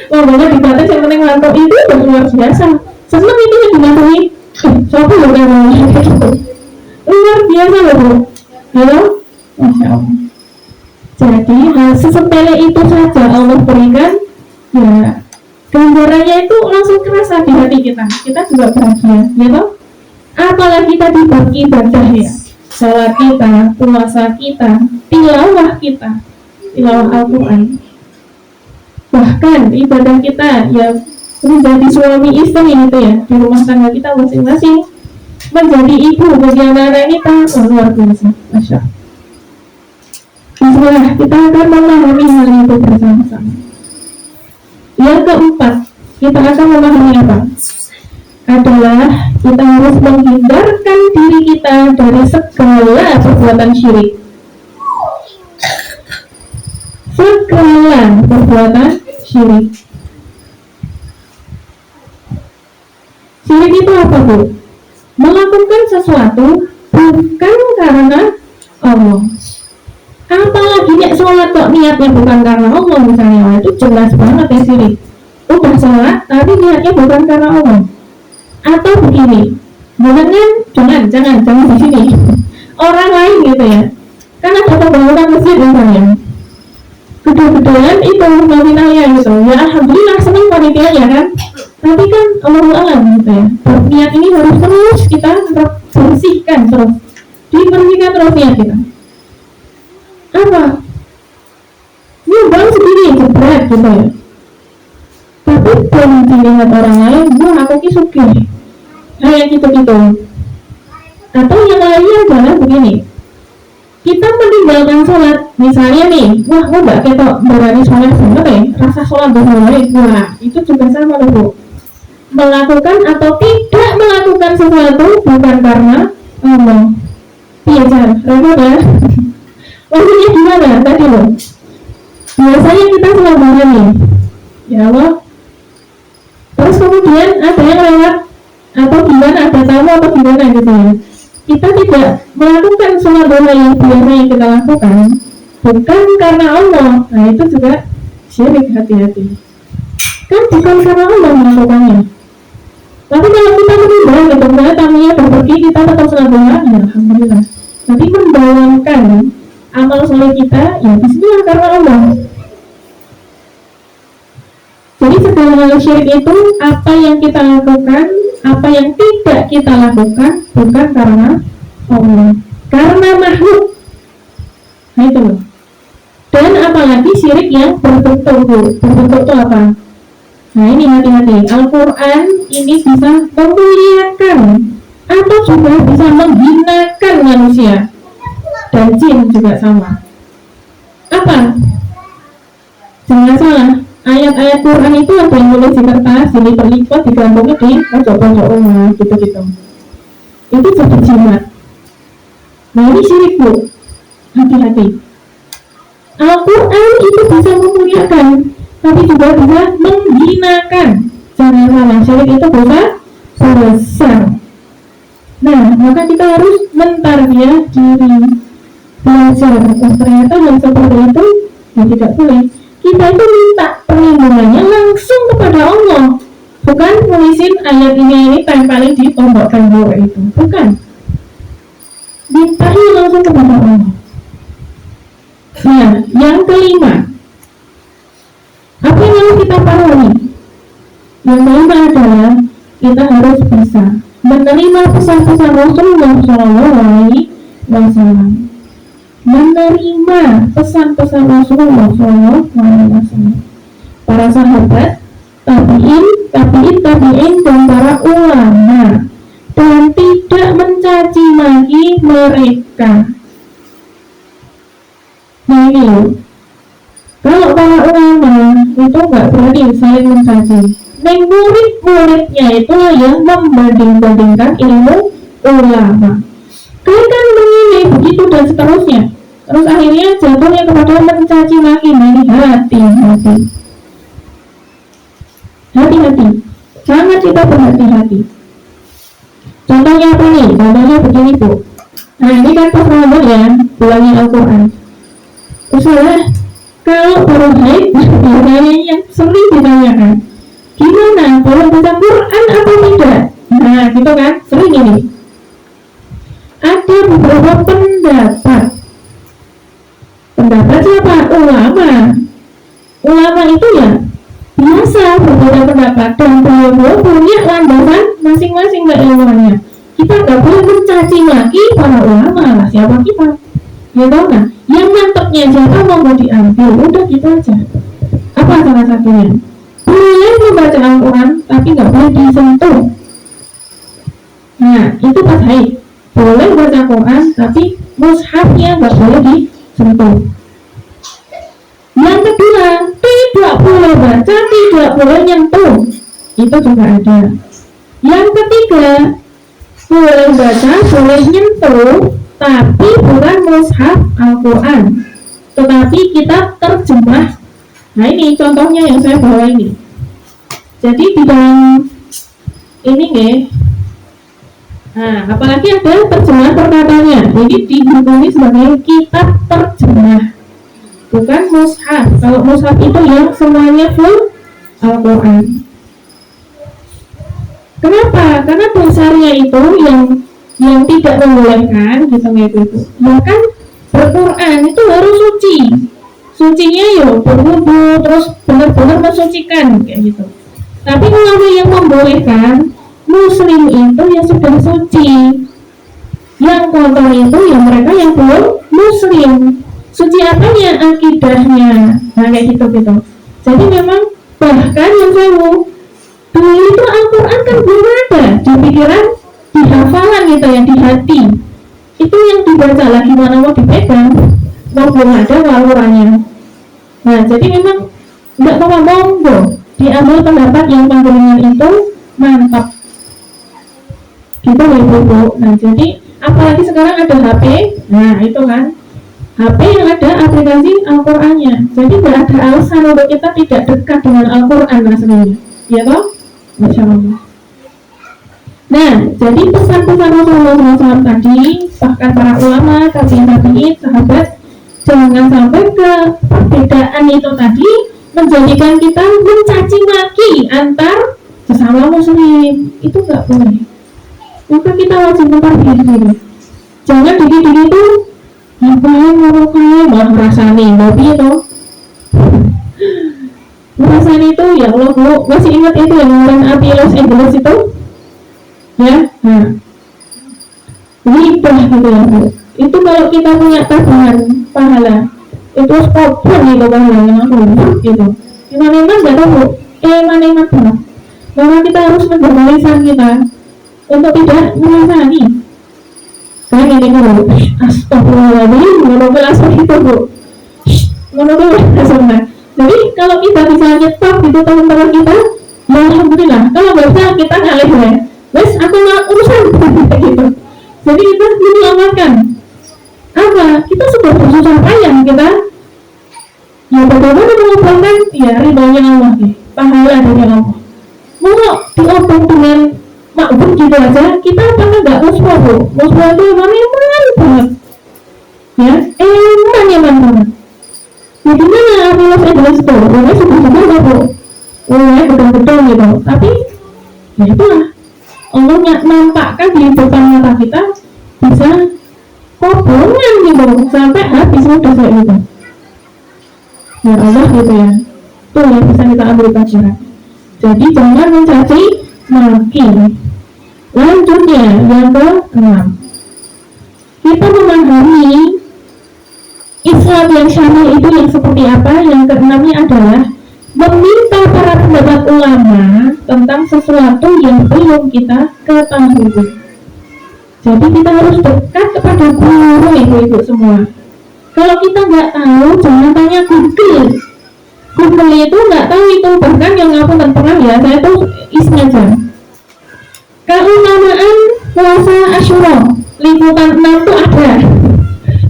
ngomongnya dibatas yang penting mantuk itu luar biasa. Senang itu yang dimantui. Siapa yang ngomong gitu? Luar biasa loh Bu. Halo, Masya Allah. Jadi hal sesepele itu saja Allah berikan, ya gambarannya itu langsung kerasa di hati kita. Kita juga bahagia, gitu. Apalagi tadi beribadah ya, salat kita, puasa kita, tilawah kita, tilawah Al-Quran. Bahkan ibadah kita ya menjadi suami istri itu ya di rumah tangga kita masing-masing, menjadi ibu bagi anak-anak kita, luar biasa, Masya Allah. Bismillah, kita akan memahami hal itu bersama-sama. Yang keempat, kita akan memahami apa? Adalah kita harus menghindarkan diri kita dari segala perbuatan syirik. Segala perbuatan syirik. Syirik itu apa Bu? Melakukan sesuatu bukan karena Allah. Apalagi nek sholat kok niatnya bukan karena Allah misalnya, itu jelas banget ya syirik. Udah sholat tapi niatnya bukan karena Allah. Atau begini, jangan di sini. Orang lain gitu ya. Kan ada pembangunan masjid misalnya. Gede-gedean itu nominalnya gitu. Ya alhamdulillah senang panitianya kan. Tapi kan Allahu a'lam gitu ya. Niat ini harus terus kita bersihkan terus. Dibersihkan terus niat kita. Apa? Nyumbang sendiri jebret gitu ya. Tapi pun dilihat orang lain, aku sugih. Kayak gitu-gitu. Atau yang lainnya adalah begini. Kita meninggalkan sholat, misalnya nih, aku gak ketok berani sholat banget ya, rasa sholat berani, itu juga sama loh Bu. Melakukan atau tidak melakukan sesuatu bukan karena Allah. Iya jangan, repot ya. Maksudnya gimana tadi loh? Biasanya kita selalu nih, ya Allah. Terus kemudian ada yang lewat atau gimana, ada tamu atau gimana gitu ya. Kita tidak melakukan sholat duha yang biasa yang kita lakukan bukan karena Allah. Nah itu juga syirik, hati-hati. Kan bukan karena Allah melakukannya. Tapi kalau kita menunda gitu, misalnya tamunya pergi, kita tetap sholat duha, ya alhamdulillah. Tapi membayangkan amal soleh kita, ya bismillah karena Allah. Jadi segala syirik itu apa yang kita lakukan, apa yang tidak kita lakukan bukan karena Allah, karena makhluk. Nah itu loh. Dan apalagi syirik yang berbentuk itu apa? Nah ini hati-hati. Al-Quran ini bisa memuliakan atau juga bisa menghinakan manusia, dan jin juga sama. Apa? Jangan salah, ayat-ayat Quran itu ada yang nulis di kertas, jadi terlipat digantungnya di pojok-pojok rumah gitu-gitu. Itu jadi jimat. Nah ini syirik Bu, hati-hati. Al-Quran itu bisa memuliakan, tapi juga bisa menghinakan. Jangan salah, syirik itu dosa besar. Nah, maka kita harus mentarbiyah diri, belajar. Ternyata hal seperti itu ya tidak boleh. Kita itu minta perlindungannya langsung kepada Allah, bukan nulisin ayat ini tempelin di tombol tembok itu, bukan. Minta langsung kepada Allah. Nah, yang kelima, apa yang harus kita pahami? Yang kelima adalah kita harus bisa menerima pesan-pesan Rasulullah SAW. Menerima pesan-pesan Rasulullah SAW. Para sahabat, tabi'in dan para ulama, dan tidak mencaci maki mereka. Nah ini loh, kalau para ulama itu nggak berani saling mencaci. Dan murid-muridnya itu yang membanding-bandingkan ilmu ulama. Kalian kan menilai begitu dan seterusnya. Terus akhirnya jatuhnya kepada mencaci maki. Hati-hati. Sangat kita berhati-hati. Contohnya apa nih? Contohnya begini Bu. Nah ini kan pas Ramadan ya, bulannya Al-Quran. Usaha kalau baru haid, yang sering ditanyakan, gimana, boleh baca Quran atau tidak? Nah, gitu kan, sering ini. Ada beberapa pendapat. Pendapat siapa? Ulama. Ulama itu ya biasa berbeda pendapat dan beliau punya landasan masing-masing keilmuannya. Kita nggak boleh mencaci maki para ulama lah, siapa kita? Ya tahu nah, yang mantapnya siapa mau diambil, udah gitu aja. Apa salah satunya? Boleh membaca Al-Quran tapi nggak boleh disentuh. Nah itu pas haid. Boleh baca Quran tapi mushafnya nggak boleh disentuh. Yang kedua, tidak boleh baca, tidak boleh nyentuh. Itu juga ada. Yang ketiga, boleh baca, boleh nyentuh, tapi bukan mushaf Al-Quran, tetapi kitab terjemah. Nah ini contohnya yang saya bawa ini. Jadi di dalam ini nih, nah apalagi ada terjemahan perkataannya. Jadi dihukumi sebagai kitab terjemah, bukan mushaf. Kalau mushaf itu yang semuanya full Al-Quran. Kenapa? Karena dasarnya itu yang tidak membolehkan gitu. Bahkan Al-Quran itu harus suci. Sucinya yo berwudu, terus benar-benar mensucikan kayak gitu. Tapi kalau yang membolehkan muslim itu yang sudah suci, yang kotor itu yang mereka yang belum muslim. Suci apanya? Akidahnya. Nah kayak gitu. Jadi memang bahkan yang saya mau dulu itu Al-Quran kan belum ada di pikiran, di hafalan gitu ya, di hati. Itu yang dibaca lah, gimana mau dipegang, mau belum ada Al-Qurannya. Nah jadi memang nggak monggo diambil pendapat yang penggelingan itu mantap gitu ya Bu. Nah jadi apalagi sekarang ada HP, nah itu kan HP yang ada aplikasi Al-Qurannya. Jadi nggak ada alasan untuk kita tidak dekat dengan Al-Quran rasanya, ya toh? Masya Allah. Nah jadi pesan-pesan Rasulullah SAW tadi, bahkan para ulama, tabi'in, sahabat, jangan sampai ke perbedaan itu tadi menjadikan kita mencaci maki antar sesama muslim. Itu nggak boleh. Maka kita wajib memperbaiki diri. Jangan diri itu ngapain ngomong malah merasani, tapi itu merasani itu ya Allah Bu, masih ingat itu yang orang api Los Angeles itu ya, nah libah gitu ya Bu. Itu kalau kita punya tabungan pahala itu spokon gitu pahalanya gitu. Iman gak tahu, iman banget. Maka kita harus menjaga lisan kita untuk tidak merasani. Kayak gini dulu, astagfirullahaladzim, monopil asal itu Bu, monopil asal. Jadi kalau kita bisa nyetop gitu teman-teman kita, ya alhamdulillah. Kalau nggak bisa kita ngalih ya, wes aku nggak urusan gitu. Jadi kita menyelamatkan apa? Kita sudah bersusah payah kita. Ya bagaimana mengumpulkan ya ridhonya Allah, pahala dari Allah. Mau Rasulullah itu eman banget ya, eman banget. Jadi mana Los Angeles itu, orangnya sudah kok, orangnya betul-betul gitu. Tapi ya itulah, Allah nampakkan di depan mata kita bisa kobongan gitu sampai habis udah kayak gitu. Ya Allah gitu ya, itu yang bisa kita ambil pelajaran. Jadi jangan mencaci maki. Lanjutnya yang ke-6, kita memahami Islam yang syar'i itu yang seperti apa. Yang ke-6-nya adalah meminta para pendapat ulama tentang sesuatu yang belum kita ketahui. Jadi kita harus dekat kepada guru ibu-ibu semua. Kalau kita nggak tahu, jangan tanya Google. Google itu nggak tahu itu, bahkan yang aku dan pernah ya, saya tuh isnya aja. Keutamaan puasa Asyura liputan 6 tuh ada.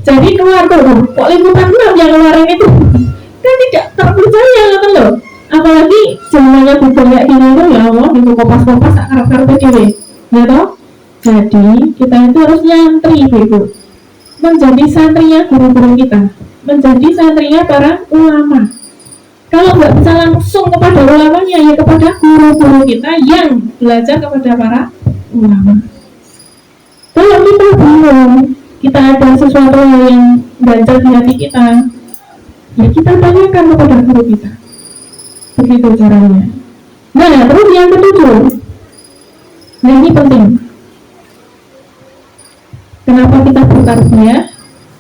Jadi keluar tuh, kok liputan 6 yang kemarin itu kan tidak terpercaya kan loh. Apalagi zamannya Google kayak gini tuh ya Allah, itu kopas-kopas akar-akar dewe, ya toh. Jadi kita itu harus nyantri ibu, menjadi santrinya guru-guru kita, menjadi santrinya para ulama. Kalau nggak bisa langsung kepada ulamanya, ya kepada guru-guru kita yang belajar kepada para ulama. Kalau kita bingung, kita ada sesuatu yang ganjal di hati kita, ya kita tanyakan kepada guru kita. Begitu caranya. Nah, terus yang ke-7, nah ini penting. Kenapa kita bertarbiyah?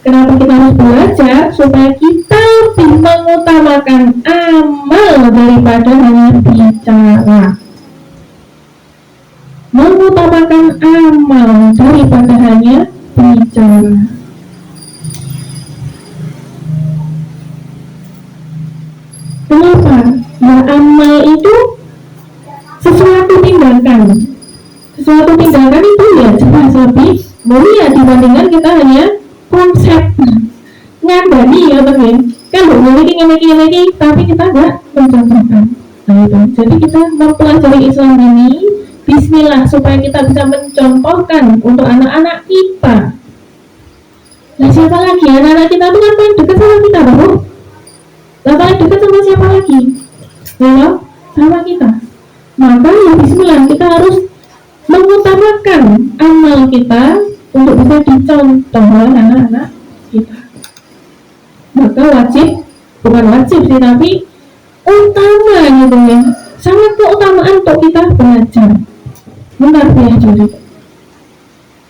Kenapa kita harus belajar? Supaya kita lebih mengutamakan amal daripada hanya bicara. Mengutamakan amal daripada hanya bicara. Kenapa? Ya amal itu sesuatu tindakan. Sesuatu tindakan itu ya jelas lebih mulia dibandingkan kita hanya konsep ngandani ya teman. Kalau memiliki tapi kita nggak mencontohkan. Nah itu. Jadi kita mempelajari Islam ini, Bismillah, supaya kita bisa mencontohkan untuk anak-anak kita. Nah siapa lagi? Anak-anak kita itu kan paling dekat sama kita, bro. Nah paling dekat sama siapa lagi? Ya, sama kita. Maka ya Bismillah, kita harus mengutamakan amal kita untuk bisa dicontoh oleh anak-anak kita. Maka bukan wajib sih, tapi utama gitu ya, sangat keutamaan untuk kita belajar menarbiyah diri.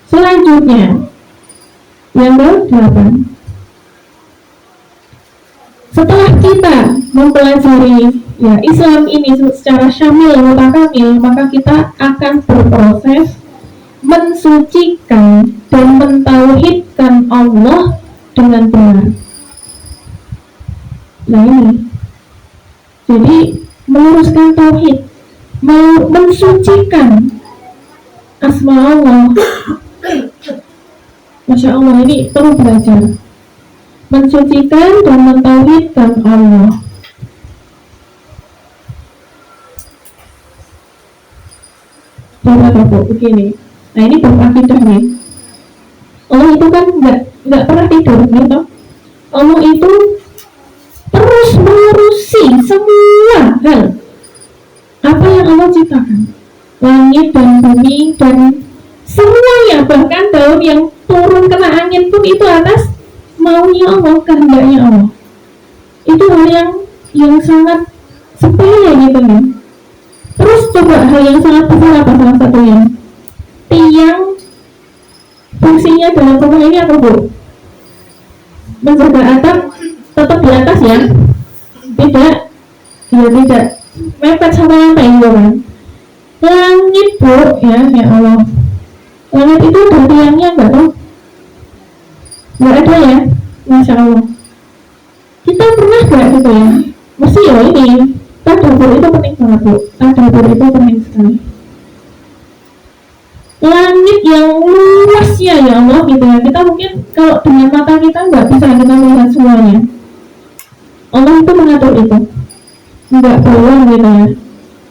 Selanjutnya yang ke-8, setelah kita mempelajari ya Islam ini secara syamil mutakamil, maka kita akan berproses mensucikan dan mentauhidkan Allah dengan benar. Nah ini, jadi meluruskan tauhid, mensucikan asma Allah. Masya Allah, ini perlu belajar mensucikan dan mentauhidkan Allah. Bapak-bapak begini. Nah ini berakidah nih. Allah itu kan nggak pernah tidur, gitu. Allah itu terus mengurusi semua hal apa yang Allah ciptakan, langit dan bumi dan semuanya, bahkan daun yang turun kena angin pun itu atas maunya Allah, kehendaknya Allah. Itu hal yang sangat sepele gitu nih. Terus coba hal yang sangat besar apa salah satunya? Tiang fungsinya dalam rumah ini apa bu? Menjaga atap tetap di atas ya? Tidak mepet sama lantai gitu kan? Langit bu, ya Allah. Langit itu ada tiangnya enggak tuh? Enggak ada ya? Masya Allah. Kita pernah gak gitu ya? Mesti ya ini tadabbur itu penting banget bu. Tadabbur itu penting sekali. Langit yang luasnya ya Allah gitu ya. Kita mungkin kalau dengan mata kita nggak bisa kita melihat semuanya. Allah itu mengatur itu. Nggak bolong gitu ya.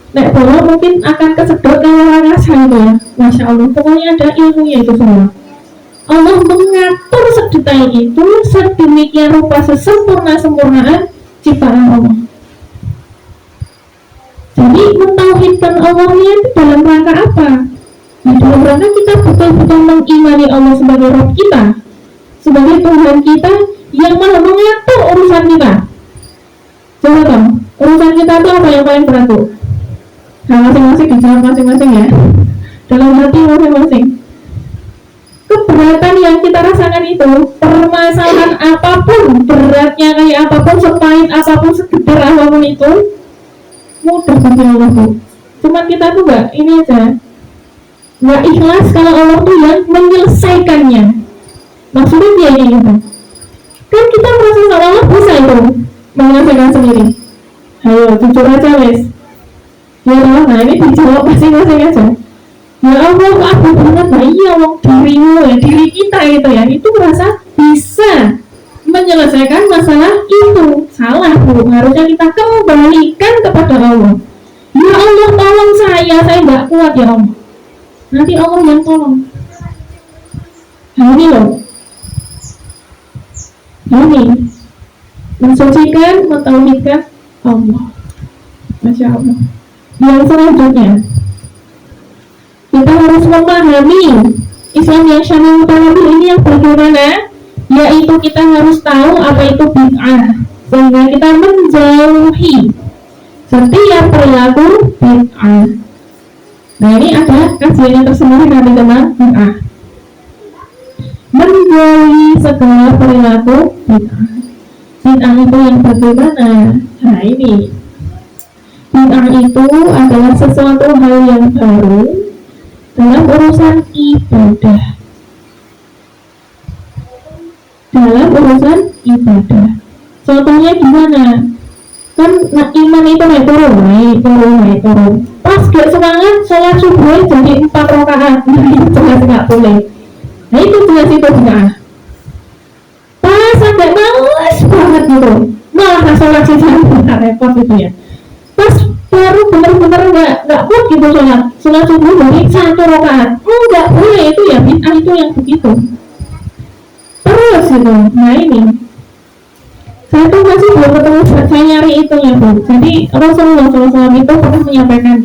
Nek bolong mungkin akan kesedot ke rasa gitu ya. Masya Allah. Pokoknya ada ilmunya itu semua. Allah mengatur sedetail itu, sedemikian rupa, sesempurna-sempurnaan ciptaan Allah. Jadi mentauhidkan Allahnya itu dalam rangka apa? Nah, dalam rangka kita betul-betul mengimani Allah sebagai Rabb kita, sebagai Tuhan kita yang maha mengatur urusan kita. Coba dong, urusan kita itu apa yang paling berat tuh? Nah, masing-masing dijawab masing-masing ya, dalam hati masing-masing. Keberatan yang kita rasakan itu, permasalahan apapun, beratnya kayak apapun, sepahit apapun, segedar apapun itu, mudah bagi Allah tuh. Cuman kita tuh ini aja, nggak ikhlas kalau Allah tuh yang menyelesaikannya. Maksudnya dia ini gitu. Kan kita merasa sama Allah bisa itu menyelesaikan sendiri. Ayo jujur aja wes. Ya Allah, nah ini dijawab masing-masing aja. Ya Allah, aku banget, nah iya dirimu ya, diri kita gitu ya, itu merasa bisa menyelesaikan masalah itu. Salah bu, harusnya kita kembalikan kepada Allah. Ya Allah, tolong saya nggak kuat ya Allah. Nanti Allah yang tolong. Nah ini loh, ini mensucikan, mentauhidkan Allah. Masya Allah. Yang selanjutnya, kita harus memahami Islam yang syamil mutanabbih ini yang bagaimana, yaitu kita harus tahu apa itu bid'ah, sehingga kita menjauhi setiap perilaku bid'ah. Nah ini ada kajiannya tersendiri kami tentang bid'ah. Menjauhi segala perilaku bid'ah. Bid'ah itu yang bagaimana? Nah ini bid'ah itu adalah sesuatu hal yang baru dalam urusan ibadah. Dalam urusan ibadah. Contohnya gimana? Kan iman itu naik turun. Pas gak semangat sholat subuh jadi 4 rakaat. Nah itu jelas gak boleh. Nah itu jelas itu bid'ah. Pas agak males banget gitu, malah sholat sisa repot gitu ya. Pas baru bener-bener nggak kuat gitu sholat subuh dari 1 rakaat, nggak boleh, itu ya bid'ah itu yang begitu terus gitu. Nah ini saya tuh masih belum ketemu, saya nyari itu ya bu. Jadi Rasulullah SAW itu pernah menyampaikan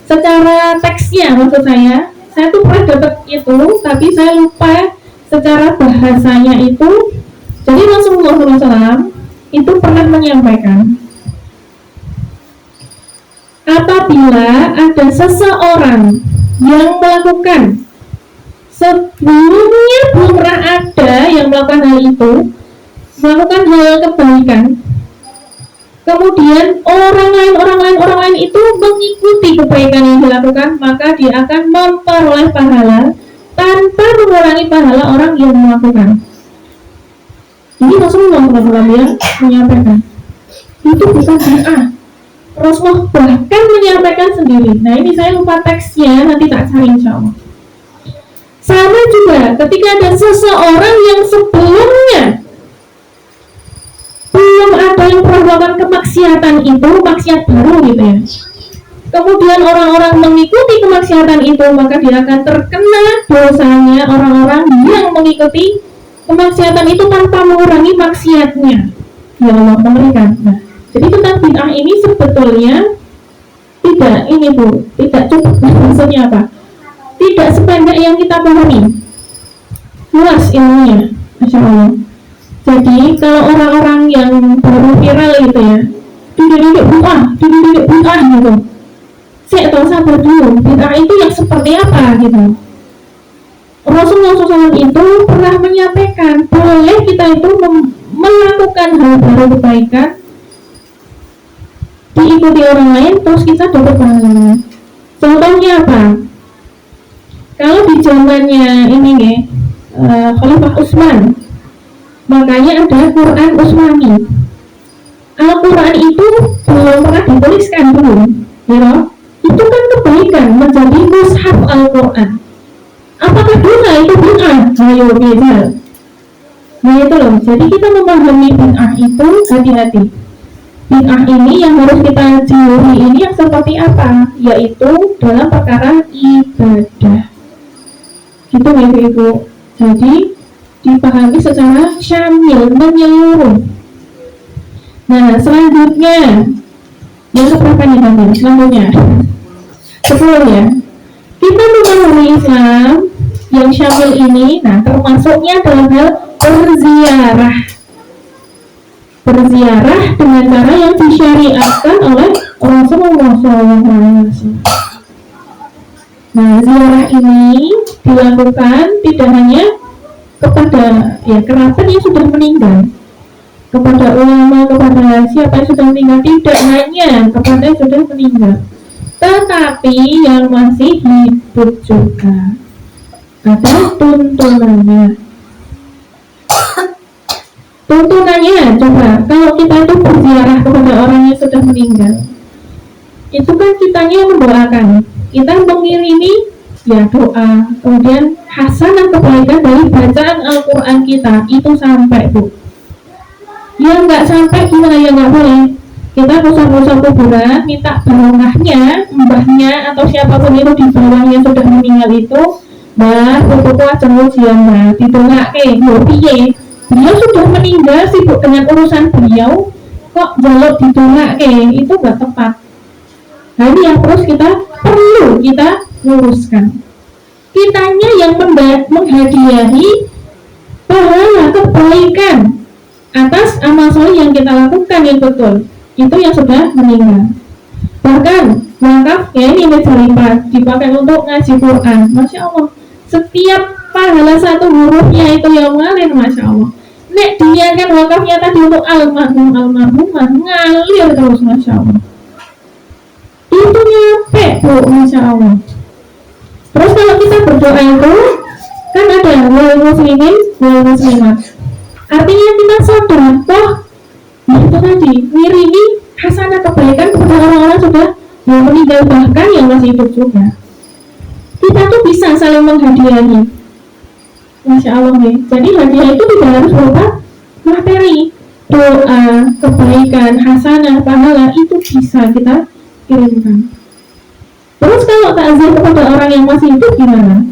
secara teksnya, maksud saya tuh pernah dapat itu, tapi saya lupa secara bahasanya itu. Jadi Rasulullah SAW itu pernah menyampaikan, apabila ada seseorang yang melakukan, sebelumnya belum pernah ada yang melakukan hal itu, melakukan hal kebaikan, kemudian orang lain itu mengikuti kebaikan yang dilakukan, maka dia akan memperoleh pahala tanpa mengurangi pahala orang yang melakukan. Ini Rasulullah SAW yang menyampaikan, itu bukan bid'ah. Rasulullah bahkan menyampaikan sendiri. Nah ini saya lupa teksnya, nanti tak cari insya Allah. Sama juga ketika ada seseorang yang sebelumnya belum ada yang pernah melakukan kemaksiatan itu, maksiat baru gitu ya, kemudian orang-orang mengikuti kemaksiatan itu, maka dia akan terkena dosanya orang-orang yang mengikuti kemaksiatan itu tanpa mengurangi maksiatnya. Ya Allah mengerikan. Nah, jadi tentang bid'ah ini sebetulnya tidak cukup. Maksudnya apa? Tidak sependek yang kita pahami, luas ilmunya, Masya Allah. Jadi kalau orang-orang yang baru viral gitu ya, duduk bid'ah gitu, saya tahu sabar dulu, bid'ah itu yang seperti apa gitu. Rasulullah SAW itu pernah menyampaikan, boleh kita itu melakukan hal baru kebaikan, diikuti orang lain, terus kita dapat pahala. Contohnya apa? Kalau di zamannya ini nih, Khalifah Utsman, makanya ada Quran Utsmani. Al-Quran itu belum pernah dituliskan dulu, ya, itu kan kebaikan menjadi mushaf Al-Quran. Apakah dosa itu bid'ah? Ayo beda. Nah itu loh. Jadi kita memahami bid'ah itu hati-hati. Bid'ah ini yang harus kita jauhi ini yang seperti apa? Yaitu dalam perkara ibadah. Gitu ibu-ibu. Jadi dipahami secara syamil, menyeluruh. Nah, selanjutnya yang keberapa nih Bang? Selanjutnya 10 ya. Kita memahami Islam yang syamil ini, nah termasuknya dalam hal berziarah dengan cara yang disyariatkan oleh Rasulullah SAW. Nah, ziarah ini dilakukan tidak hanya kepada kerabat yang sudah meninggal, kepada ulama, kepada siapa yang sudah meninggal, tidak hanya kepada yang sudah meninggal, tetapi yang masih hidup juga. Ada tuntunannya. Tuntunannya, coba kalau kita itu berziarah kepada orang yang sudah meninggal, itu kan kitanya mendoakan, kita mengirimi doa, kemudian hasanah kebaikan dari bacaan Al-Quran kita itu sampai Bu. Yang nggak sampai gimana, ya nggak boleh. Kita pusat-pusat kuburan minta barokahnya mbahnya atau siapapun itu di bawah yang sudah meninggal itu, mbah pupuku aja ujian ditolake piye. Beliau sudah meninggal, sibuk dengan urusan beliau, kok jaluk ditolake, itu nggak tepat. Nah ini yang terus perlu kita luruskan. Kitanya yang menghadiahi pahala kebaikan atas amal soleh yang kita lakukan yang betul, itu yang sudah meninggal. Bahkan wakaf ini berlipat dipakai untuk ngaji Quran, Masya Allah. Setiap pahala satu hurufnya itu yang ngalir, Masya Allah. Nek dia kan wakafnya tadi untuk almarhumah ngalir terus, Masya Allah. Itu nyampe Bu, Masya Allah. Terus kalau kita berdoa itu kan ada wal muslimin wal muslimat, artinya kita sedekah itu tadi ngirimi hasanah kebaikan kepada orang-orang sudah yang meninggal, bahkan yang masih hidup juga. Kita tuh bisa saling menghadiahi, Masya Allah nih. Jadi hadiah itu tidak harus berupa materi, doa, kebaikan, hasanah, pahala itu bisa kita kirimkan. Terus kalau takziah kepada orang yang masih hidup gimana?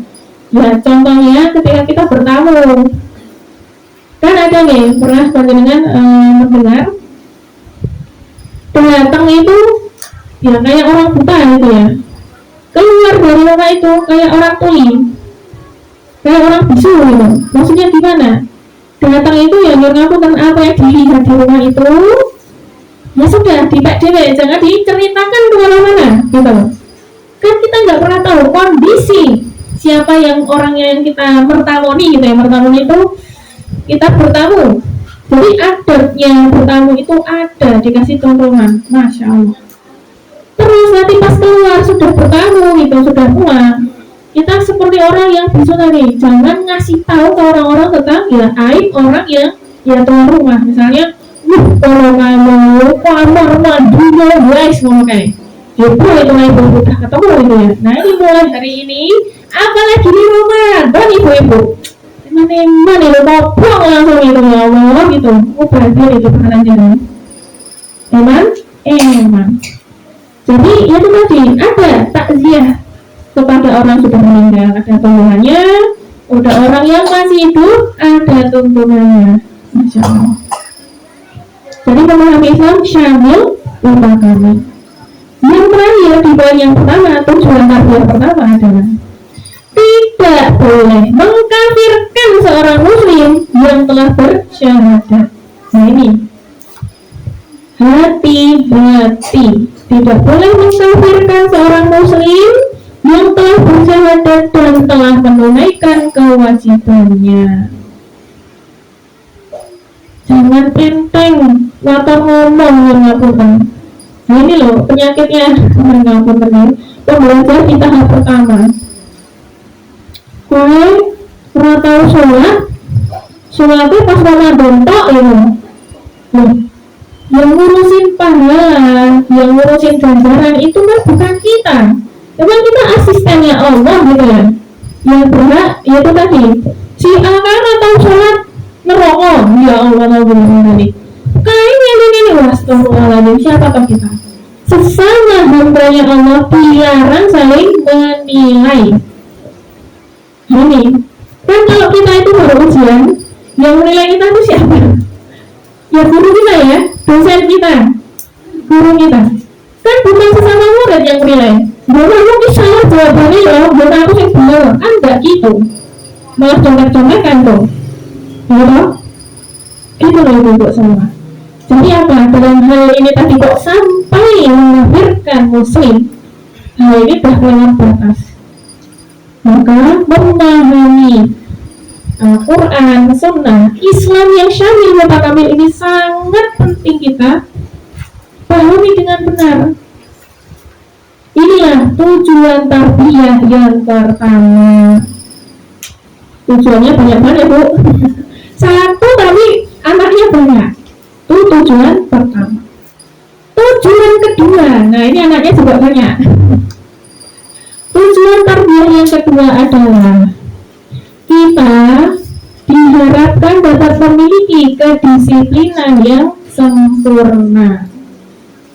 Ya contohnya ketika kita bertamu, kan ada nih pernah panjenengan mendengar datang itu ya kayak orang buta gitu ya, keluar dari rumah itu kayak orang tuli, kayak orang bisu gitu. Maksudnya gimana? Datang itu ya mengakukan apa yang dilihat di rumah itu, ya sudah dipek dewek, jangan diceritakan kemana-mana gitu. Kan kita nggak pernah tahu kondisi siapa yang orangnya yang kita mertamoni gitu ya. Mertamoni itu kita bertamu, jadi adabnya bertamu itu ada, dikasih tontonan, Masya Allah. Terus nanti pas keluar sudah bertamu gitu, sudah pulang, kita seperti orang yang bisu tadi, jangan ngasih tahu ke orang-orang tentang aib orang yang tuan rumah. Misalnya kalau kamu kamar mandinya guys ngomong kayak itu ibu udah ketemu gitu ya. Nah ini mulai hari ini apalagi di Ramadan ibu-ibu mana lo mau pulang langsung itu ya Allah gitu. Berarti itu pertanyaan emang jadi itu tadi ada takziah kepada orang sudah meninggal, ada tuntunannya. Udah orang yang masih hidup ada tuntunannya, Masya Allah. Jadi memahami Islam syamil lima kali. Yang terakhir di poin yang pertama, tujuan tarbiyah pertama adalah tidak boleh mengkafirkan seorang muslim yang telah bersyahadat. Nah ini hati-hati, tidak boleh mengkafirkan seorang muslim yang telah bersyahadat dan telah menunaikan kewajibannya. Jangan enteng watar ngomong yang ngapunten. Nah ini loh penyakitnya ngapunten. Pembelajar di tahap pertama, kowe ora tau sholatnya pas Ramadan tok ini. Yang ngurusin pahala, yang ngurusin ganjaran itu kan bukan kita. Memang kita asistennya Allah gitu ya. Yang berhak yaitu tadi si akan atau sholat nerokok, ya Allah Nabi. Kayaknya ini astagfirullahaladzim, siapakah kita? Sesama hambanya Allah dilarang saling menilai. Ini Kan kalau kita itu baru ujian, yang menilai kita itu siapa? Ya guru kita ya, dosen kita, guru kita. Kan bukan sesama murid yang menilai. Guru mungkin salah jawabannya ya, bukan aku yang benar, kan enggak gitu. Malah contek-contekan tuh, gitu. Itu loh ibu semua. Jadi apa? Dalam hal ini tadi kok sampai mengkafirkan muslim, hal ini dah melanggar batas. Maka memahami Al-Quran, Sunnah, Islam yang syamil mutakamil ini sangat penting kita pahami dengan benar. Inilah tujuan tarbiyah yang pertama. Tujuannya banyak-banyak Bu. Satu tapi anaknya banyak. Itu tujuan pertama. Tujuan kedua, nah ini anaknya juga banyak. Tujuan tarbiyah yang kedua adalah kita diharapkan dapat memiliki kedisiplinan yang sempurna.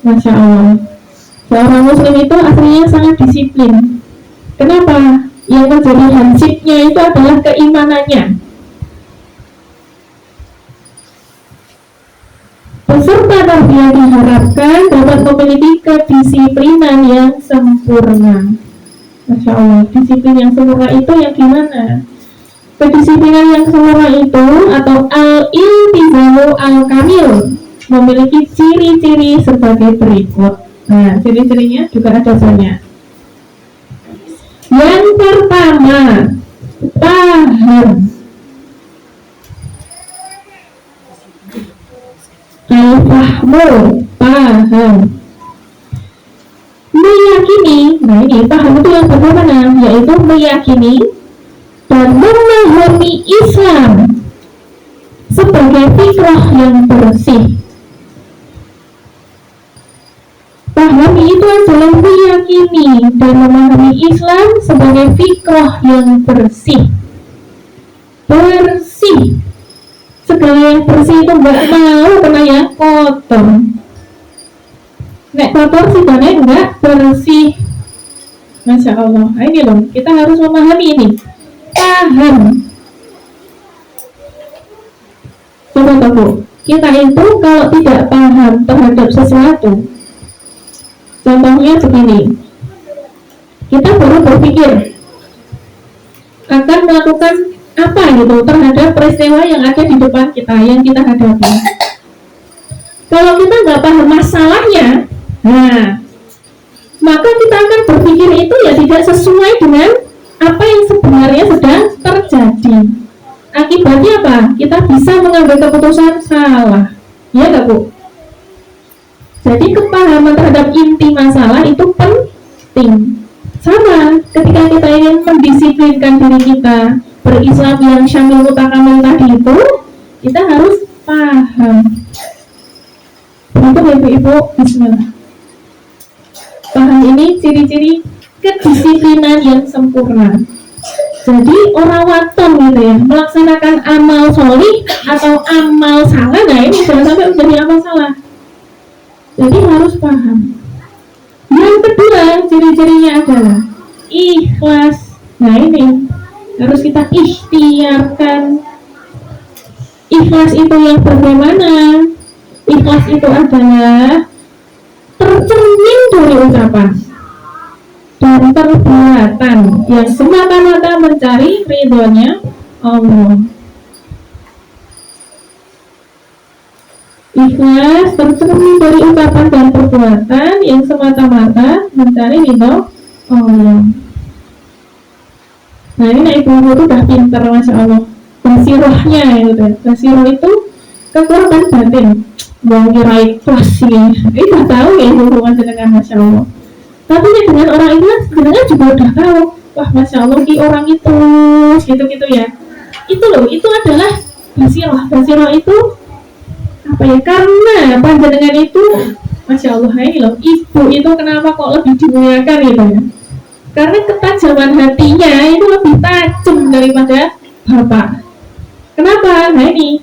Masya Allah. Seorang muslim itu aslinya sangat disiplin. Kenapa? Yang menjadi hansipnya itu adalah keimanannya. Peserta tarbiyah diharapkan dapat memiliki kedisiplinan yang sempurna. Masya Allah, disiplin yang sempurna itu yang gimana? Kedisiplinan yang sempurna itu atau al-iltizamu al-kamil memiliki ciri-ciri sebagai berikut. Nah, ciri-cirinya juga ada banyak. Yang pertama, paham. Al-fahmu, paham. Meyakini, nah ini paham itu yang bagaimana? Yaitu meyakini dan memahami Islam sebagai fitrah yang bersih. Pahami itu adalah meyakini dan memahami Islam sebagai fitrah yang bersih. Bersih. Segala yang bersih itu enggak mau kena yang kotor. Nek kotor sebenarnya enggak bersih. Masya Allah. Nah, ini loh, kita harus memahami ini. Paham. Coba tahu. Kita itu kalau tidak paham terhadap sesuatu, contohnya begini, kita baru berpikir akan melakukan apa gitu terhadap peristiwa yang ada di depan kita, yang kita hadapi. Kalau kita nggak paham masalahnya, nah, maka kita akan berpikir itu ya tidak sesuai dengan apa yang sebenarnya sedang terjadi. Akibatnya apa? Kita bisa mengambil keputusan salah, ya nggak Bu? Jadi kepahaman terhadap inti masalah itu penting. Sama ketika kita ingin mendisiplinkan diri kita berislam yang syamil mutakamil tadi itu, kita harus paham. Untuk ibu-ibu, bismillah. Paham ini ciri-ciri kedisiplinan yang sempurna. Jadi orang waton gitu ya, melaksanakan amal sholih atau amal salah, nah ini jangan sampai menjadi amal salah. Jadi harus paham. Yang kedua, ciri-cirinya adalah ikhlas. Nah ini harus kita ikhtiarkan. Ikhlas itu yang bagaimana? Ikhlas itu adalah tercermin dari ucapan dan perbuatan yang semata-mata mencari ridhonya Allah. Ikhlas tercermin dari ucapan dan perbuatan yang semata-mata mencari ridho Allah. Nah ini ibu-ibu itu udah pintar, Masya Allah. Basirohnya gitu. Basiroh itu kekuatan batin. Mau kira ikhlas sih, ini udah tahu ya ibu-ibu dengan Masya Allah. Tapi ya dengan orang ikhlas sebenarnya juga udah tahu. Wah Masya Allah, orang itu gitu-gitu ya. Itu loh, itu adalah basiroh. Basiroh itu apa ya, karena panjenengan itu Masya Allah, ini loh, ibu itu kenapa kok lebih dimuliakan gitu ya, karena ketajaman hatinya itu lebih tajam daripada bapak. Kenapa? Nah ini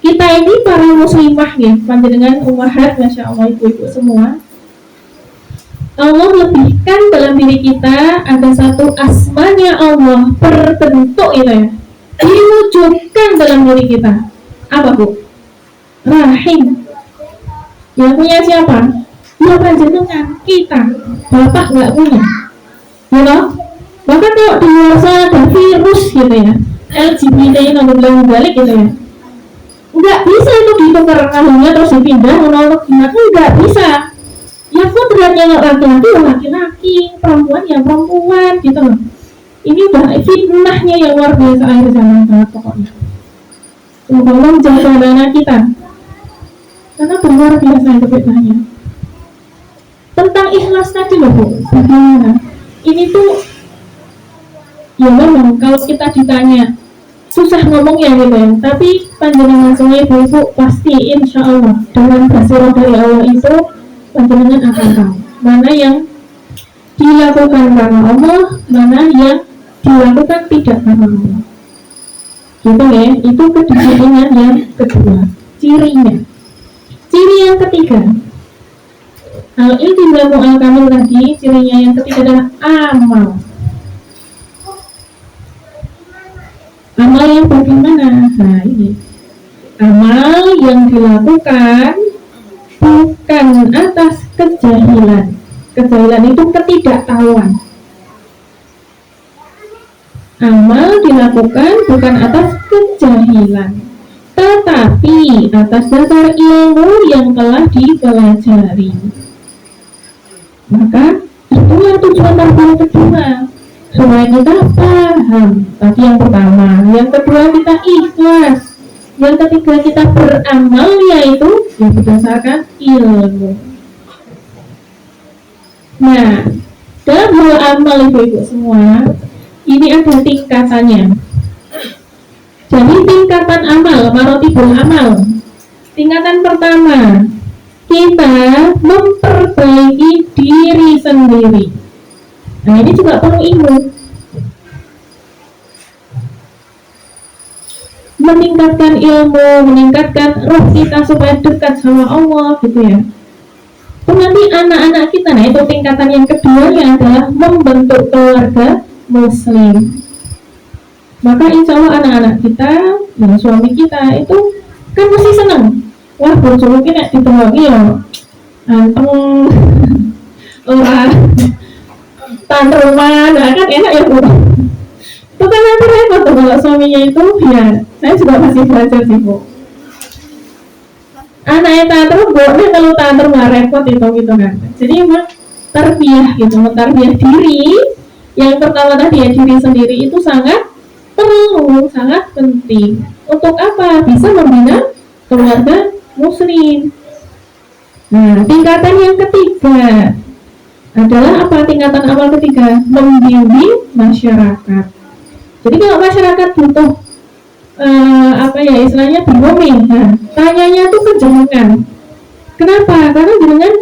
kita ini para muslimah ya, panjenengan ummahat, Masya Allah, ibu-ibu semua, Allah lebihkan dalam diri kita ada satu asmanya Allah berbentuk itu ya, diwujudkan dalam diri kita. Apa Bu? Rahim. Yang punya siapa? Ya panjenengan, kita. Bapak nggak punya, gitu. Bahkan kalau di luar sana ada virus gitu ya, LGBT nggak balik gitu ya, nggak bisa itu ditukar kalungnya terus dipindah menolak gimana, nggak bisa. Ya kodratnya laki-laki ya laki-laki, perempuan ya perempuan gitu loh. Ini udah fitnahnya yang luar biasa akhir zaman banget pokoknya. Semoga Allah jaga anak kita, karena luar biasa itu fitnahnya. Tentang ikhlas tadi loh Bu, bagaimana? Ini tuh ya memang kalau kita ditanya susah ngomongnya gitu ya, tapi panjenengan semua ibu-ibu pasti insya Allah dengan basirah dari Allah itu panjenengan akan tahu mana yang dilakukan karena Allah, mana yang dilakukan tidak karena Allah. Gitu ya, itu kedisiplinan yang kedua. Cirinya, ciri yang ketiga, al-iltizamu al-kamil tadi, cirinya yang ketiga adalah amal. Amal yang bagaimana? Nah ini, amal yang dilakukan bukan atas kejahilan. Kejahilan itu ketidaktahuan. Amal dilakukan bukan atas kejahilan, tetapi atas dasar ilmu yang telah dipelajari. Maka itulah tujuan tarbiyah kedua, supaya kita paham. Tadi yang pertama, yang kedua kita ikhlas, yang ketiga kita beramal, yaitu yang berdasarkan ilmu. Nah, dalam hal amal ibu-ibu semua, ini ada tingkatannya. Jadi tingkatan amal, marotibul amal. Tingkatan pertama, kita memperbaiki diri sendiri. Nah ini juga perlu ilmu. Meningkatkan ilmu, meningkatkan roh kita supaya dekat sama Allah gitu ya. Nanti anak-anak kita, nah itu tingkatan yang kedua yang adalah membentuk keluarga muslim. Maka insya Allah anak-anak kita dan suami kita itu kan mesti senang. Wah bojo mungkin nek ditemoki ya anteng orang tantruman, nah kan enak ya Bu. Itu kan nanti repot tuh kalau suaminya itu ya, saya juga masih belajar sih Bu. Anaknya tantrum, boleh kalau tantrum nggak repot itu gitu kan. Jadi memang tarbiyah gitu, mentarbiyah diri. Yang pertama tadi ya diri sendiri itu sangat perlu, sangat penting. Untuk apa? Bisa membina keluarga muslim. Nah, tingkatan yang ketiga adalah apa? Tingkatan awal ketiga, membimbing masyarakat. Jadi kalau masyarakat butuh apa ya istilahnya bingung, nah, tanyanya tuh ke jenengan. Kenapa? Karena jenengan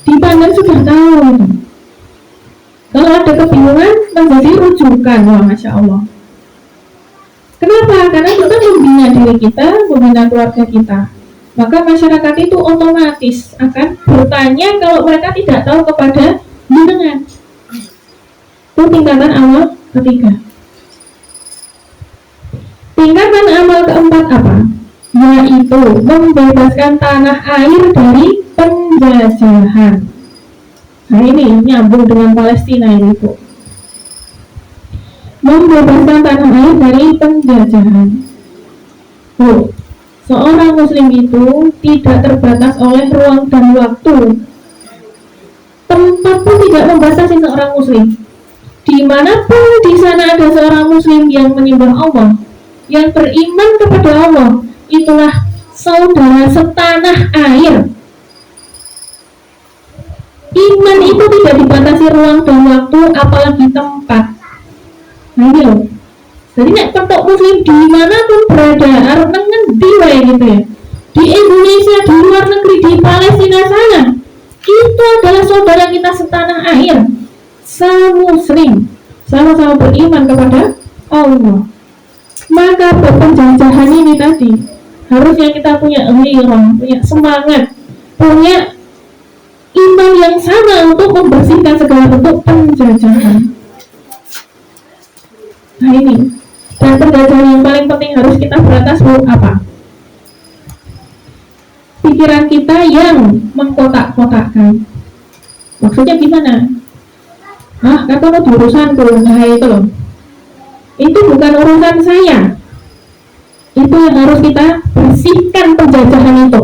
dipandang sudah tahu. Kalau ada kebingungan menjadi rujukan, wah masya Allah. Kenapa? Karena kita membina diri kita, membina keluarga kita. Maka masyarakat itu otomatis akan bertanya kalau mereka tidak tahu kepada jenengan. Itu tingkatan awal ketiga. Tingkatan amal keempat apa? Yaitu membebaskan tanah air dari penjajahan. Nah ini nyambung dengan Palestina ini Bu. Membebaskan tanah air dari penjajahan. Bu, seorang muslim itu tidak terbatas oleh ruang dan waktu. Tempat pun tidak membatasi seorang muslim. Dimanapun di sana ada seorang muslim yang menyembah Allah, yang beriman kepada Allah, itulah saudara setanah air. Iman itu tidak dibatasi ruang dan waktu, apalagi tempat. Nah ini loh. Jadi nek ketok muslim dimanapun berada, harus ngendi wae gitu ya. Di Indonesia, di luar negeri, di Palestina sana, itu adalah saudara kita setanah air. Muslim, sama-sama beriman kepada Allah. Maka penjajahan ini tadi harusnya kita punya ghirah, punya semangat, punya iman yang sama untuk membersihkan segala bentuk penjajahan. Nah ini, dan penjajahan yang paling penting harus kita berantas apa? Pikiran kita yang mengkotak-kotakkan. Maksudnya gimana? Kata di urusanku, nah itu loh. Itu bukan urusan saya. Itu yang harus kita bersihkan penjajahan itu.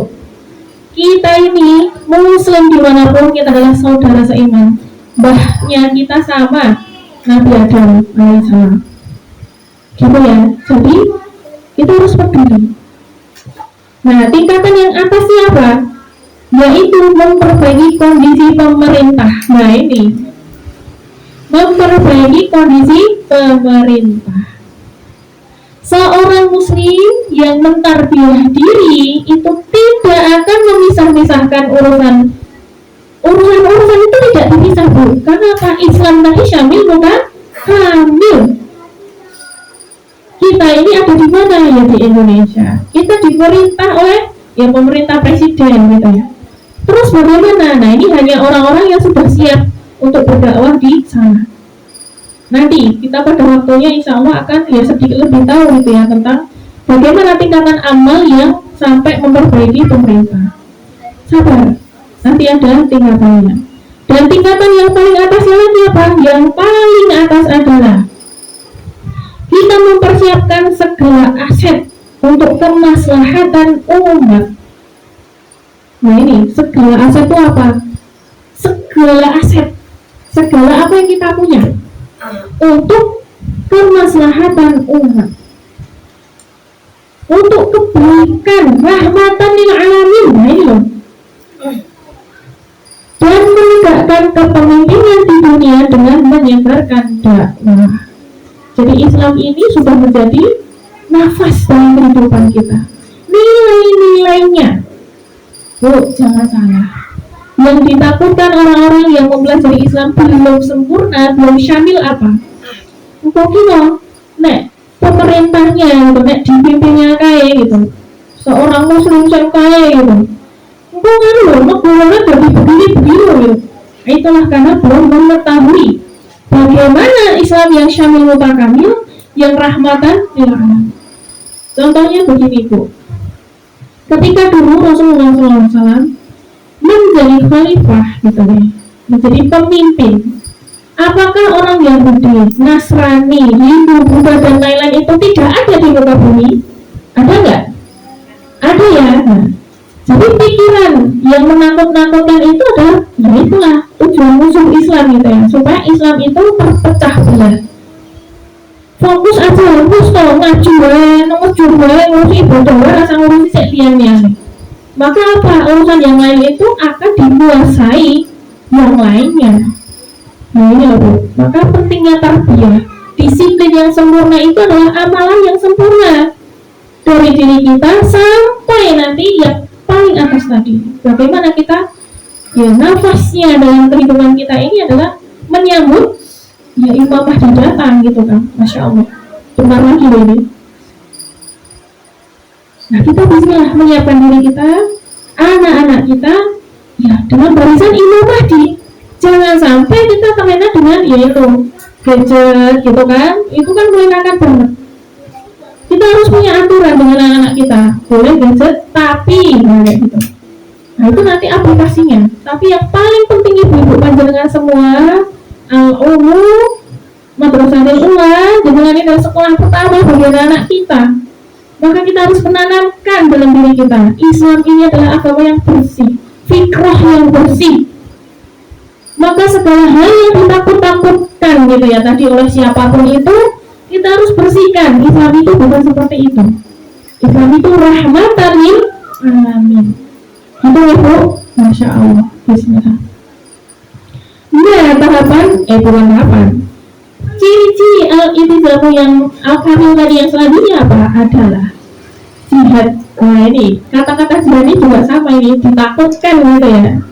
Kita ini muslim dimanapun, kita adalah saudara seiman. Mbahnya kita sama, Nabi Adam alaihissalam. Gitu ya. Jadi kita harus peduli. Nah, tingkatan yang atas siapa? Yaitu memperbaiki kondisi pemerintah. Nah ini, memperbaiki kondisi pemerintah. Seorang muslim yang mentarbiyah diri itu tidak akan memisah-misahkan urusan itu tidak dipisah, Bu. Karena apa? Islam tadi syamil bukan hamil. Kita ini ada di mana ya? Di Indonesia. Kita diperintah oleh pemerintah presiden gitu ya. Terus bagaimana? Nah ini hanya orang-orang yang sudah siap untuk berdakwah di sana. Nanti kita pada waktunya insya Allah akan sedikit lebih tahu gitu ya tentang bagaimana tingkatan amal yang sampai memperbaiki pemerintah. Sabar, nanti ada tingkatannya. Dan tingkatan yang paling atasnya lagi apa? Yang paling atas adalah kita mempersiapkan segala aset untuk kemaslahatan umat. Nah ini, segala aset itu apa? Segala aset, segala apa yang kita punya untuk kemaslahatan umat, untuk kebaikan, rahmatan lil alamin. Nah ini loh. Dan menegakkan kepemimpinan di dunia dengan menyebarkan dakwah. Jadi Islam ini sudah menjadi nafas dalam kehidupan kita. Nilai-nilainya, jangan salah. Yang ditakutkan orang-orang yang mempelajari Islam belum sempurna, belum syamil apa? Mungkin pemerintahnya, dipimpinnya kayak gitu. Seorang muslim kayak gitu. Mungkin negara jadi begini gitu. Itulah karena belum mengetahui bagaimana Islam yang syamil mutakamil, yang rahmatan lil alamin. Contohnya begini, Bu. Ketika dulu Rasulullah SAW menjadi khalifah gitu ya, menjadi pemimpin, apakah orang Yahudi, Nasrani, Hindu, Buddha dan lain-lain itu tidak ada di muka bumi? Ada nggak? Ada ya. Nah, jadi pikiran yang menakut-nakutkan itu adalah, itulah tujuan musuh Islam gitu ya, supaya Islam itu terpecah belah. Fokus aja, ngaji ngurusi ibadah, rasa ngurusi sekian-sekian. Maka apa? Urusan yang lain itu akan dikuasai yang lainnya. Nah ini loh, Bu. Maka pentingnya tarbiyah. Disiplin yang sempurna itu adalah amalan yang sempurna dari diri kita sampai nanti yang paling atas tadi. Bagaimana kita nafasnya dalam kehidupan kita ini adalah menyambut Imam Mahdi datang gitu kan. Masya Allah, bentar lagi ini. Nah kita bismillah menyiapkan diri kita, anak-anak kita dengan barisan Imam Mahdi. Jangan sampai kita terlena dengan gadget gitu kan. Itu kan melengahkan banget. Kita harus punya aturan dengan anak-anak kita. Boleh gadget tapi kayak gitu. Nah itu nanti aplikasinya. Tapi yang paling penting ibu-ibu panjenengan semua, Madrasatul Ula, dengan ini adalah sekolah pertama bagi anak kita. Maka kita harus menanamkan dalam diri kita, Islam ini adalah agama yang bersih, fikrah yang bersih. Maka segala hal yang ditakut-takutkan gitu ya tadi oleh siapapun itu, kita harus bersihkan. Islam itu bukan seperti itu. Islam itu rahmatan lil alamin. Itu ya Bu, Masya Allah. Bismillah. Nah tahapan, bukan tahapan, ciri-ciri al-iltizamu yang al-kamil tadi yang selanjutnya apa? Adalah jihad. Nah ini, kata-kata jihad ini juga sama, ini ditakutkan gitu ya.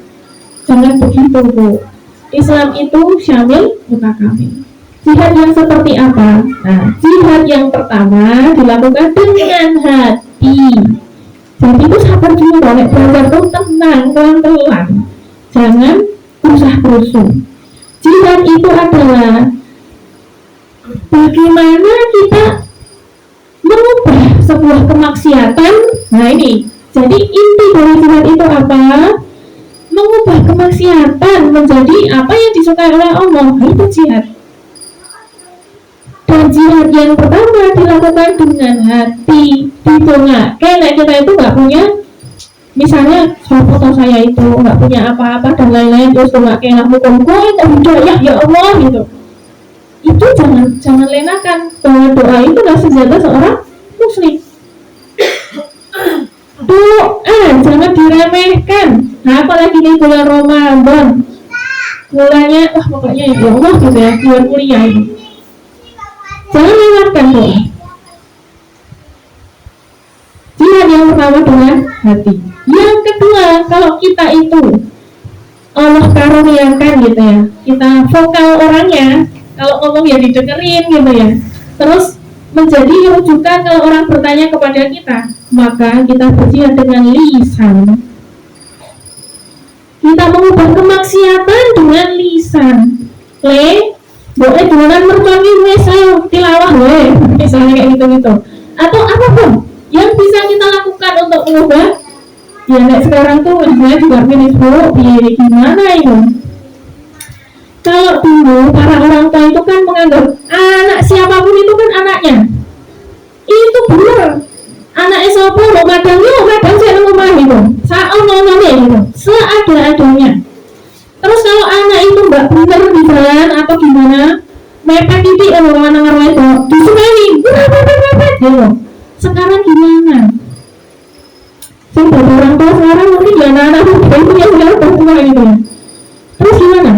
Jangan begitu Bu. Islam itu syamil mutakamil. Jihad yang seperti apa? Nah, jihad yang pertama dilakukan dengan hati. Jadi itu sabar dulu, belajar tuh tenang, pelan-pelan. jangan usah rusuh. Jihad itu adalah bagaimana kita mengubah sebuah kemaksiatan. Nah ini, jadi inti dari jihad itu apa? Mengubah kemaksiatan menjadi apa yang disukai oleh Allah. Itu jihad. Dan jihad yang pertama dilakukan dengan hati, ditengah. Kayak kita itu nggak punya, misalnya foto saya itu nggak punya apa-apa dan lain-lain, terus nggak kayak hukum itu hidayah ya Allah gitu. Itu jangan lenakan bahwa doa itu adalah senjata seorang muslim. Doa jangan diremehkan. Nah, apalagi di bulan Ramadan, mulanya wah pokoknya ya Allah gitu ya, bulan mulia ini. Jangan lewatkan doa. Jihad yang pertama dengan hati. Yang kedua, kalau kita itu Allah karuniakan gitu ya, kita vokal orangnya, kalau ngomong ya didengerin gitu ya, terus menjadi rujukan kalau orang bertanya kepada kita, maka kita berjihad dengan lisan. Kita mengubah kemaksiatan dengan lisan. Boleh dengan mercon ini saya tilawah misalnya kayak gitu-gitu. Atau apapun yang bisa kita lakukan untuk mengubah. Ya sekarang tuh saya juga pilih gimana itu. Kalau dulu para orang tua itu kan menganggap anak siapapun itu kan anaknya. Itu benar. Anaknya siapa mau kadang saya rumah itu. Gitu. Seada-adanya. Terus kalau anak itu nggak benar di jalan atau gimana, mepet titik orang-orang itu disukai, gitu. Sekarang gimana? Sebagai orang tua sekarang mungkin ya anak-anak itu yang sudah bertua gitu ya. Terus gimana?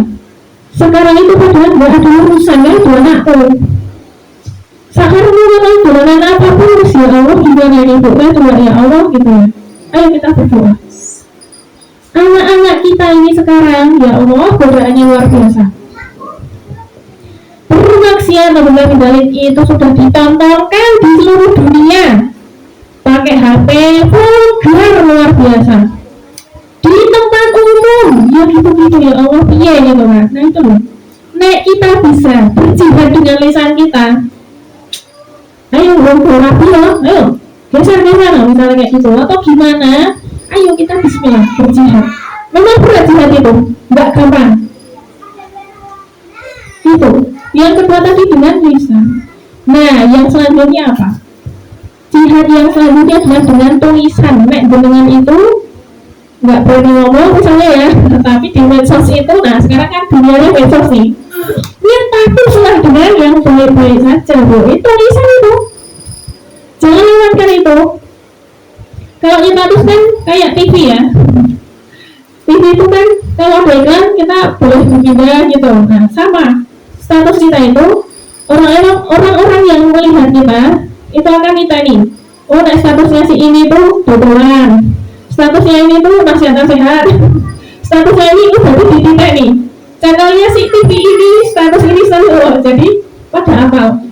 Sekarang itu padahal nggak ada urusannya dua anakku. Sekarang mau dolanan apapun ya Allah gimana ini ibunya doa ya Allah gitu ya. Ayo kita berdoa. Anak-anak kita ini sekarang ya Allah godaannya luar biasa. Bermaksiat benar balik itu sudah ditontonkan di seluruh dunia. Pakai HP vulgar luar biasa. Di tempat umum ya gitu-gitu ya Allah piye gitu kan. Nah itu loh. Nek kita bisa berjihad dengan lisan kita. Ayo rapi ya, ayo geser-geser misalnya kayak gitu atau gimana? Ayo kita bismillah berjihad. Memang berat jihad itu, nggak gampang. Itu. Yang kedua tadi dengan lisan. Nah, yang selanjutnya apa? Jihad yang selanjutnya adalah dengan tulisan. Nek dengan itu nggak berani ngomong misalnya ya, tapi di medsos itu, nah sekarang kan dunianya medsos nih. Ya tapi sudah dengan yang baik-baik saja, Bu. Itu tulisan itu. Jangan lewatkan itu. Kalau kita terus kan kayak TV ya. TV itu kan kalau ada iklan kita boleh berpindah gitu. Nah sama status kita itu orang-orang yang melihat kita itu akan kita nih. Oh, nah statusnya si ini tuh dodolan. Statusnya ini tuh nasihat-nasihat. Statusnya ini udah di titik nih. Channelnya si TV ini status ini selalu jadi pada apa?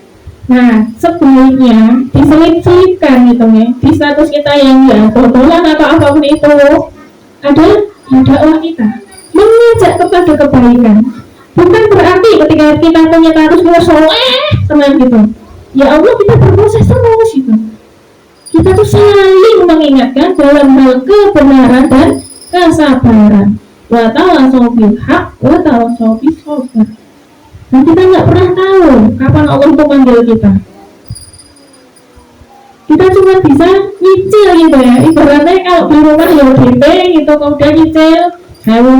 Nah, sebaiknya diselip-selipkan gitu ya. Di status kita yang ya dodolan atau apapun itu ada dakwah kita mengajak kepada kebaikan. Bukan berarti ketika kita punya status senang gitu. Ya Allah kita berproses terus gitu. Kita tuh saling mengingatkan dalam hal kebenaran dan kesabaran. Wa tawassaw bil haq wa tawassaw bis sabr. Nah kita nggak pernah tahu kapan Allah itu manggil kita. Kita cuma bisa nyicil gitu ya. Ibaratnya kalau di rumah ya DP gitu, kemudian nyicil sewu.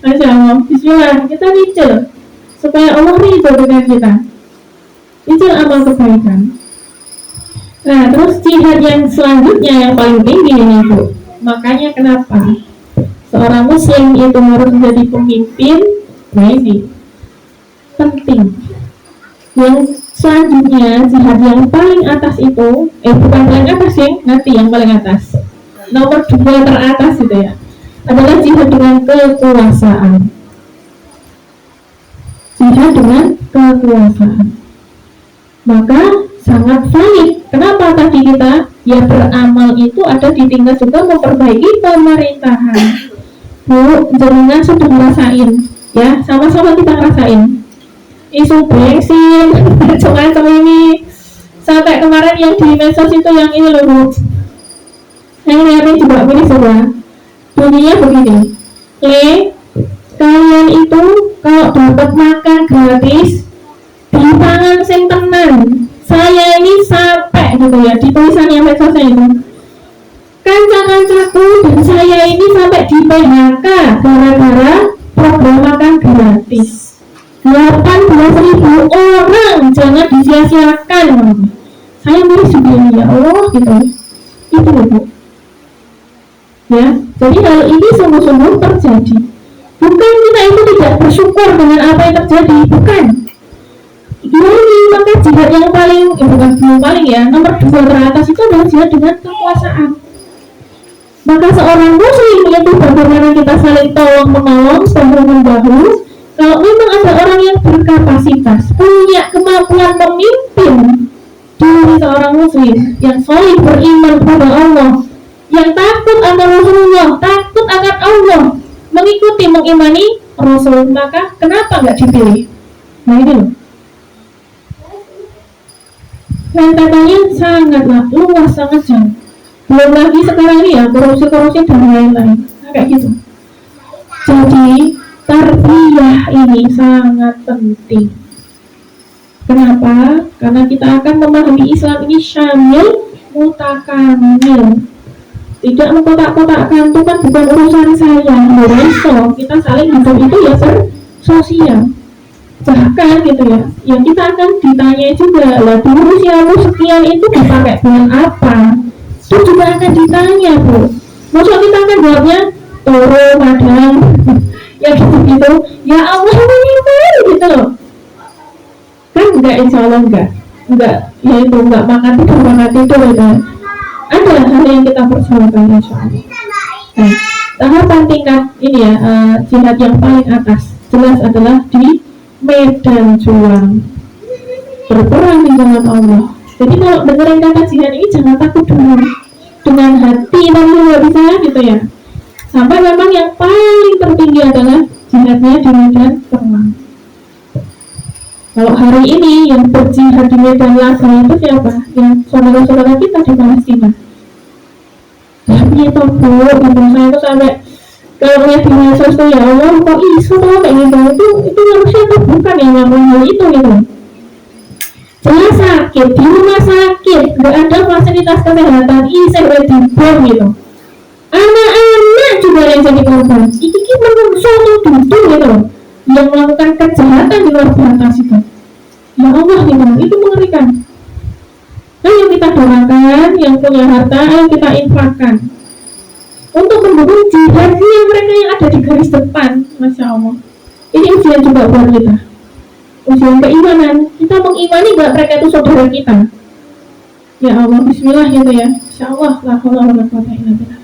Masya Allah, bismillah kita nyicil supaya Allah ridho dengan kita. Nyicil amal kebaikan. Nah terus jihad yang selanjutnya yang paling tinggi ini Bu. Makanya kenapa seorang muslim itu harus menjadi pemimpin. Nah ini penting. Yang selanjutnya jihad yang paling atas itu bukan paling atas nanti yang paling atas nomor 2 teratas gitu ya adalah jihad dengan kekuasaan. Jihad dengan kekuasaan maka sangat valid. Kenapa tadi kita ya beramal itu ada di tingkat juga memperbaiki pemerintahan. Bu, jenengan sudah ngerasain ya, sama-sama kita ngerasain isu bensin macam-macam ini, sampai kemarin yang di medsos itu yang ini loh Bu, yang lihatnya juga ini semua bunyinya begini, kalian itu kalau dapat makan gratis di tangan sing tenan, saya ini sampai gitu ya di tulisannya medsosnya itu, kanca-kancaku dan saya ini sampai di PHK gara-gara program makan gratis. 18.000 orang, jangan disia-siakan. Saya miris juga ya Allah gitu. Itu loh Bu. Ya, jadi hal ini sungguh-sungguh terjadi. Bukan kita itu tidak bersyukur dengan apa yang terjadi, bukan. Ini maka jihad yang paling, bukan belum paling ya, nomor 2 teratas itu adalah jihad dengan kekuasaan. Maka seorang muslim itu bagaimana kita saling tolong menolong, bahu membahu. Kalau memang ada orang yang berkapasitas, punya kemampuan memimpin diri seorang muslim yang solid beriman kepada Allah, yang takut akan Rasulullah, takut akan Allah, mengikuti mengimani Rasul, maka kenapa nggak dipilih? Nah ini loh. Rentetannya sangatlah luas, sangat jauh. Belum lagi sekarang ini ya korupsi dan lain-lain, kayak gitu. Jadi tarbiyah ini sangat penting. Kenapa? Karena kita akan memahami Islam ini syamil mutakamil. Tidak mengkotak-kotakkan, itu kan bukan urusan saya. Bereso kita saling hidup itu ya sosial. Bahkan gitu ya, yang kita akan ditanya juga lah, dulu usiamu sekian itu dipakai dengan apa? Itu juga akan ditanya Bu. Maksud kita akan jawabnya toro madang ya gitu, ya Allah ini gitu loh. Kan enggak, insya Allah enggak, ya itu enggak makan tidur gitu. Ada hal yang kita perjuangkan insya Allah. Nah, tahapan tingkat ini ya, jihad yang paling atas jelas adalah di medan juang, berperang di jalan Allah. Jadi kalau dengerin kata jihad ini jangan takut dulu, dengan hati tapi nggak bisa gitu ya. Sampai memang yang paling tertinggi adalah jihadnya di medan perang. Kalau hari ini yang berjihad di medan Gaza itu siapa? Yang saudara-saudara kita di Palestina. Tapi itu Bu, saya itu sampai kalau lihat di medsos tuh ya Allah, kok isu tuh kayak gitu, itu harusnya tuh bukan yang ngomong hal itu gitu. Jelas sakit, di rumah sakit, gak ada fasilitas kesehatan, isek dibom gitu. Anak-anak juga yang jadi korban. Ini menungso tuh duduk gitu, yang melakukan kejahatan di luar batas itu. Ya Allah gitu, itu mengerikan. Ayo kita doakan, yang punya harta, ayo kita infakkan untuk mendukung jihadnya mereka yang ada di garis depan. Masya Allah, ini ujian juga buat kita, ujian keimanan. Kita mengimani gak mereka itu saudara kita? Ya Allah, bismillah gitu ya, insya Allah la haula wala quwwata illa billah.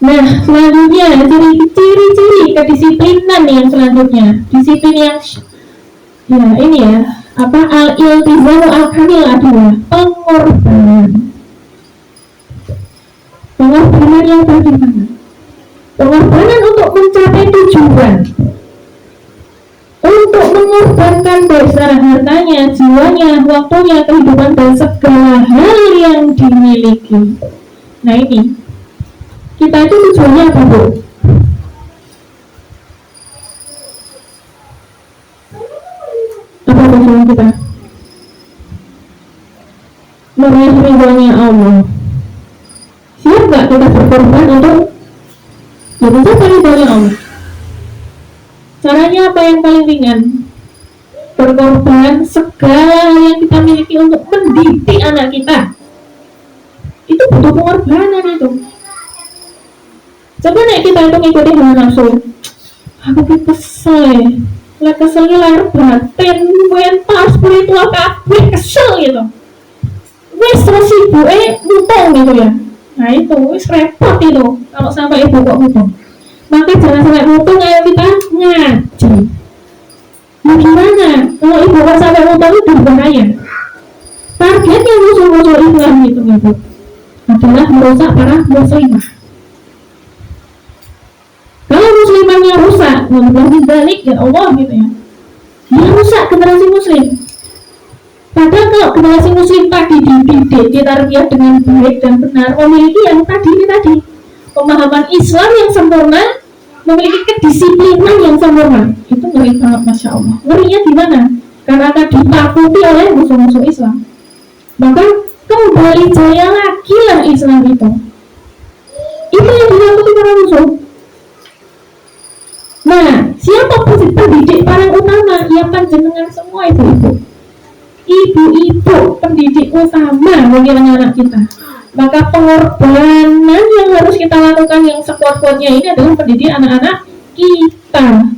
Nah, selanjutnya ciri-ciri kedisiplinan yang selanjutnya, disiplin yang ya ini ya, apa, al-iltizamu al-kamil adalah pengorbanan yang bagaimana? Pengorbanan untuk mencapai tujuan, untuk mengorbankan baik secara hartanya, jiwanya, waktunya, kehidupan dan segala hal yang dimiliki. Nah ini, kita itu tujuannya apa Bu? Apa tujuan kita? Meraih ridhonya Allah. Siap gak kita berkorban untuk mencapai ridhonya Allah? Caranya apa yang paling ringan? Berkorban segala yang kita miliki untuk mendidik anak kita. Itu butuh pengorbanan itu. Coba nek kita itu ngikuti hawa nafsu. Aku kesel, lah keselnya lahir batin, mental, spiritual kabeh kesel gitu. Wes sibuk mutung gitu ya. Nah itu wes repot itu kalau sampai ibu kok mutung. Maka jangan sampai mutung, ayo kita ngaji. Nah gimana kalau ibu kok sampai mutung itu berbahaya. Targetnya musuh-musuh Islam itu ibu adalah merusak para muslimah. lebih balik ya Allah gitu ya. Dia rusak generasi muslim. Padahal kalau generasi muslim tadi dididik, ditarbiyah dengan baik dan benar, memiliki yang tadi pemahaman Islam yang sempurna, memiliki kedisiplinan yang sempurna, itu ngeri banget, masya Allah. Ngerinya di mana? Karena akan ditakuti oleh musuh-musuh Islam. Maka kembali jaya lagi lah Islam itu. Itu yang ditakuti para musuh. Nah, siapa pendidik paling utama? Ya panjenengan semua ibu-ibu. Ibu-ibu pendidik utama bagi anak kita. Maka pengorbanan yang harus kita lakukan yang sekuat-kuatnya ini adalah pendidik anak-anak kita,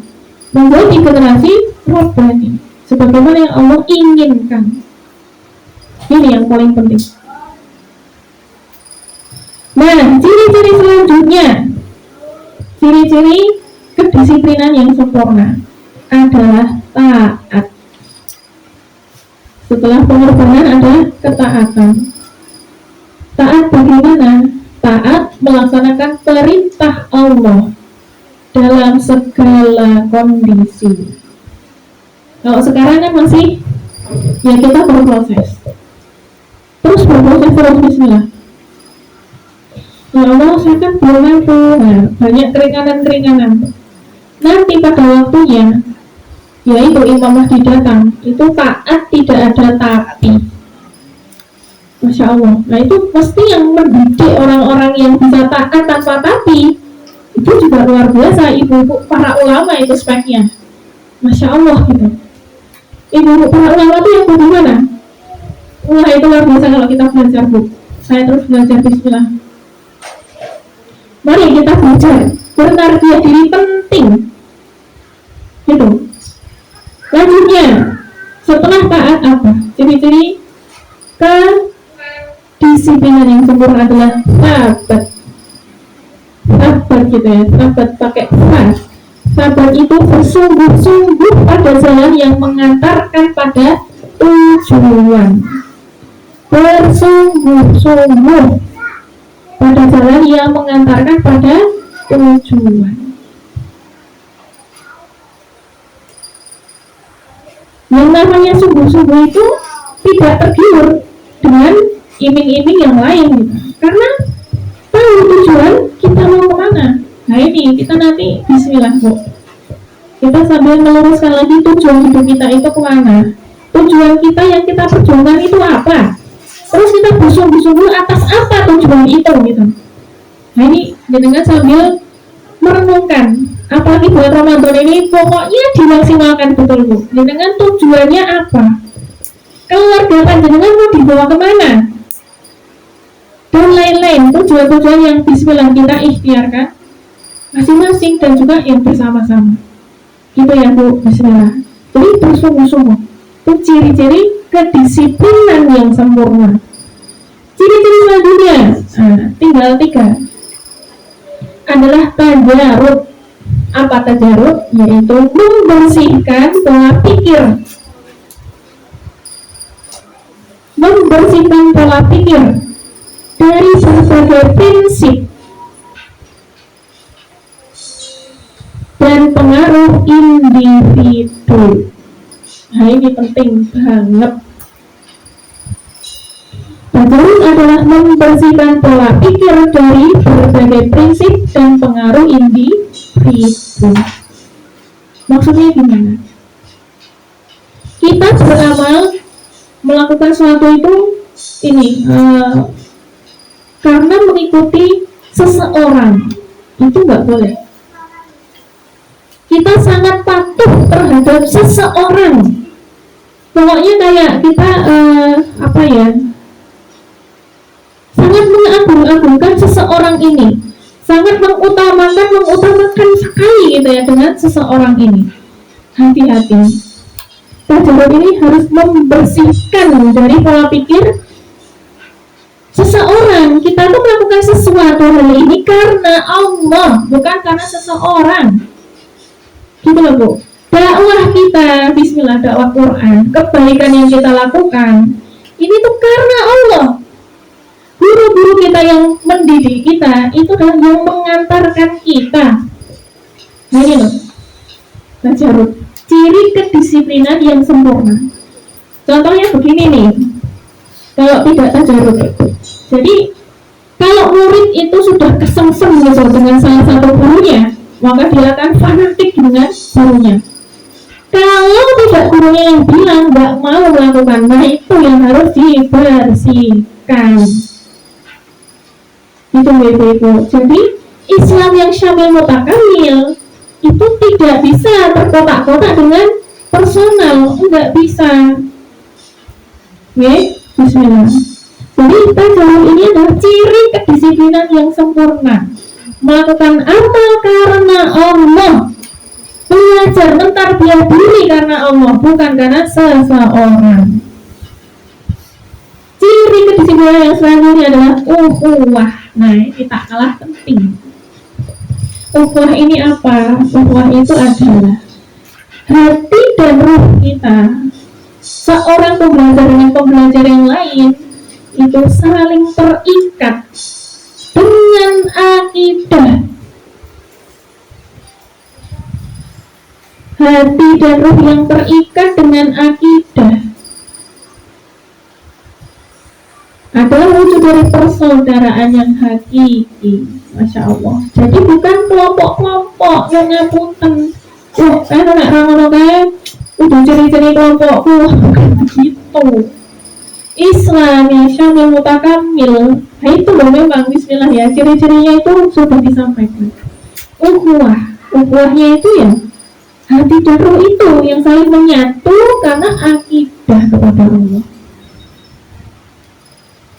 membuat generasi robbani sebagaimana yang Allah inginkan. Ini yang paling penting. Nah, ciri-ciri selanjutnya, ciri-ciri kedisiplinan yang sempurna adalah taat. Setelah pengorbanan adalah ketaatan. Taat bagaimana? Taat melaksanakan perintah Allah dalam segala kondisi. Kalau sekarang kan masih ya kita berproses. Terus bismillah. Ya Allah, saya kan belum mampu. Nah, banyak keringanan. Nanti pada waktunya yaitu Imam Mahdi datang, itu taat tidak ada tapi. Masya Allah. Nah itu pasti yang mendidik orang-orang yang bisa taat tanpa tapi itu juga luar biasa. Ibu-ibu para ulama itu speknya, Masya Allah gitu. Ibu-ibu para ulama itu yang bagaimana? Wah itu luar biasa kalau kita belajar Bu. Saya terus belajar bismillah. Mari kita belajar bertarbiyah diri penting. Gitu. Lanjutnya, setelah taat apa? Ciri-ciri kedisiplinan yang sempurna adalah sabat. Sabat gitu ya, sabat pakai fas. Sabat itu bersungguh-sungguh pada jalan yang mengantarkan pada tujuan. Bersungguh-sungguh pada jalan yang mengantarkan pada tujuan. Yang namanya sungguh-sungguh itu tidak tergiur dengan iming-iming yang lain gitu. Karena tahu tujuan kita mau kemana. Nah ini kita nanti bismillah Bu, kita sambil meluruskan lagi tujuan hidup kita itu kemana, tujuan kita yang kita perjuangkan itu apa, terus kita bersungguh-sungguh atas apa tujuan itu gitu. Nah ini dengan sambil merenungkan, apalagi buat Ramadan ini pokoknya dimaksimalkan betul Bu. Dengan tujuannya apa? Keluarga panjenengan mau dibawa kemana? Dan lain-lain tujuan-tujuan yang bismillah kita ikhtiarkan masing-masing dan juga yang bersama-sama. Gitu ya Bu, bismillah. Jadi bersungguh-sungguh. Itu ciri-ciri kedisiplinan yang sempurna. Ciri-ciri selanjutnya, tinggal 3. Adalah tajarud. Apa tajarud? Yaitu membersihkan pola pikir. Membersihkan pola pikir dari berbagai prinsip dan pengaruh individu. Nah ini penting banget. Tajarud adalah membersihkan pola pikir dari berbagai prinsip dan pengaruh individu. Maksudnya gimana? Kita beramal melakukan sesuatu itu ini karena mengikuti seseorang itu nggak boleh. Kita sangat patuh terhadap seseorang. Pokoknya kayak kita sangat mengagung-agungkan seseorang ini, sangat mengutamakan sekali gitu ya dengan seseorang ini. Hati-hati. Tajarud ini harus membersihkan dari pola pikir seseorang. Kita tuh melakukan sesuatu hal ini karena Allah, bukan karena seseorang. Gitu loh Bu. Dakwah kita, bismillah, dakwah Quran, kebaikan yang kita lakukan ini tuh karena Allah. Guru-guru kita yang mendidik kita itu adalah yang mengantarkan kita. Nah ini loh, tajarub, ciri kedisiplinan yang sempurna. Contohnya begini nih, kalau tidak tajarub. Jadi kalau murid itu sudah kesengsem gitu dengan salah satu gurunya, maka dia akan fanatik dengan gurunya. Kalau tidak gurunya yang bilang nggak mau melakukan, nah itu yang harus dibersihkan. Itu ibu-ibu. Jadi Islam yang syamil mutakamil itu tidak bisa terkotak-kotak dengan personal, nggak bisa. Oke, bismillah. Jadi tajarub ini adalah ciri kedisiplinan yang sempurna. Melakukan amal karena Allah, belajar mentarbiyah diri karena Allah, bukan karena seseorang. Ciri kedisiplinan yang selanjutnya adalah ukhuwah. Nah, ini tak kalah penting. Ukhuwah ini apa? Ukhuwah itu adalah hati dan ruh kita, seorang pembelajar dengan pembelajar yang lain, itu saling terikat dengan akidah. Hati dan ruh yang terikat dengan akidah adalah wujud dari persaudaraan yang hakiki. Masya Allah. Jadi bukan kelompok-kelompok yang ngapunten. Kan anak rangono kae udah ciri-ciri kelompokku, bukan begitu. Islam yang syamil mutakamil, nah itu loh memang bismillah ya, ciri-cirinya itu sudah disampaikan. Ukhuwahnya itu ya hati dan ruh itu yang saling menyatu karena akidah kepada Allah.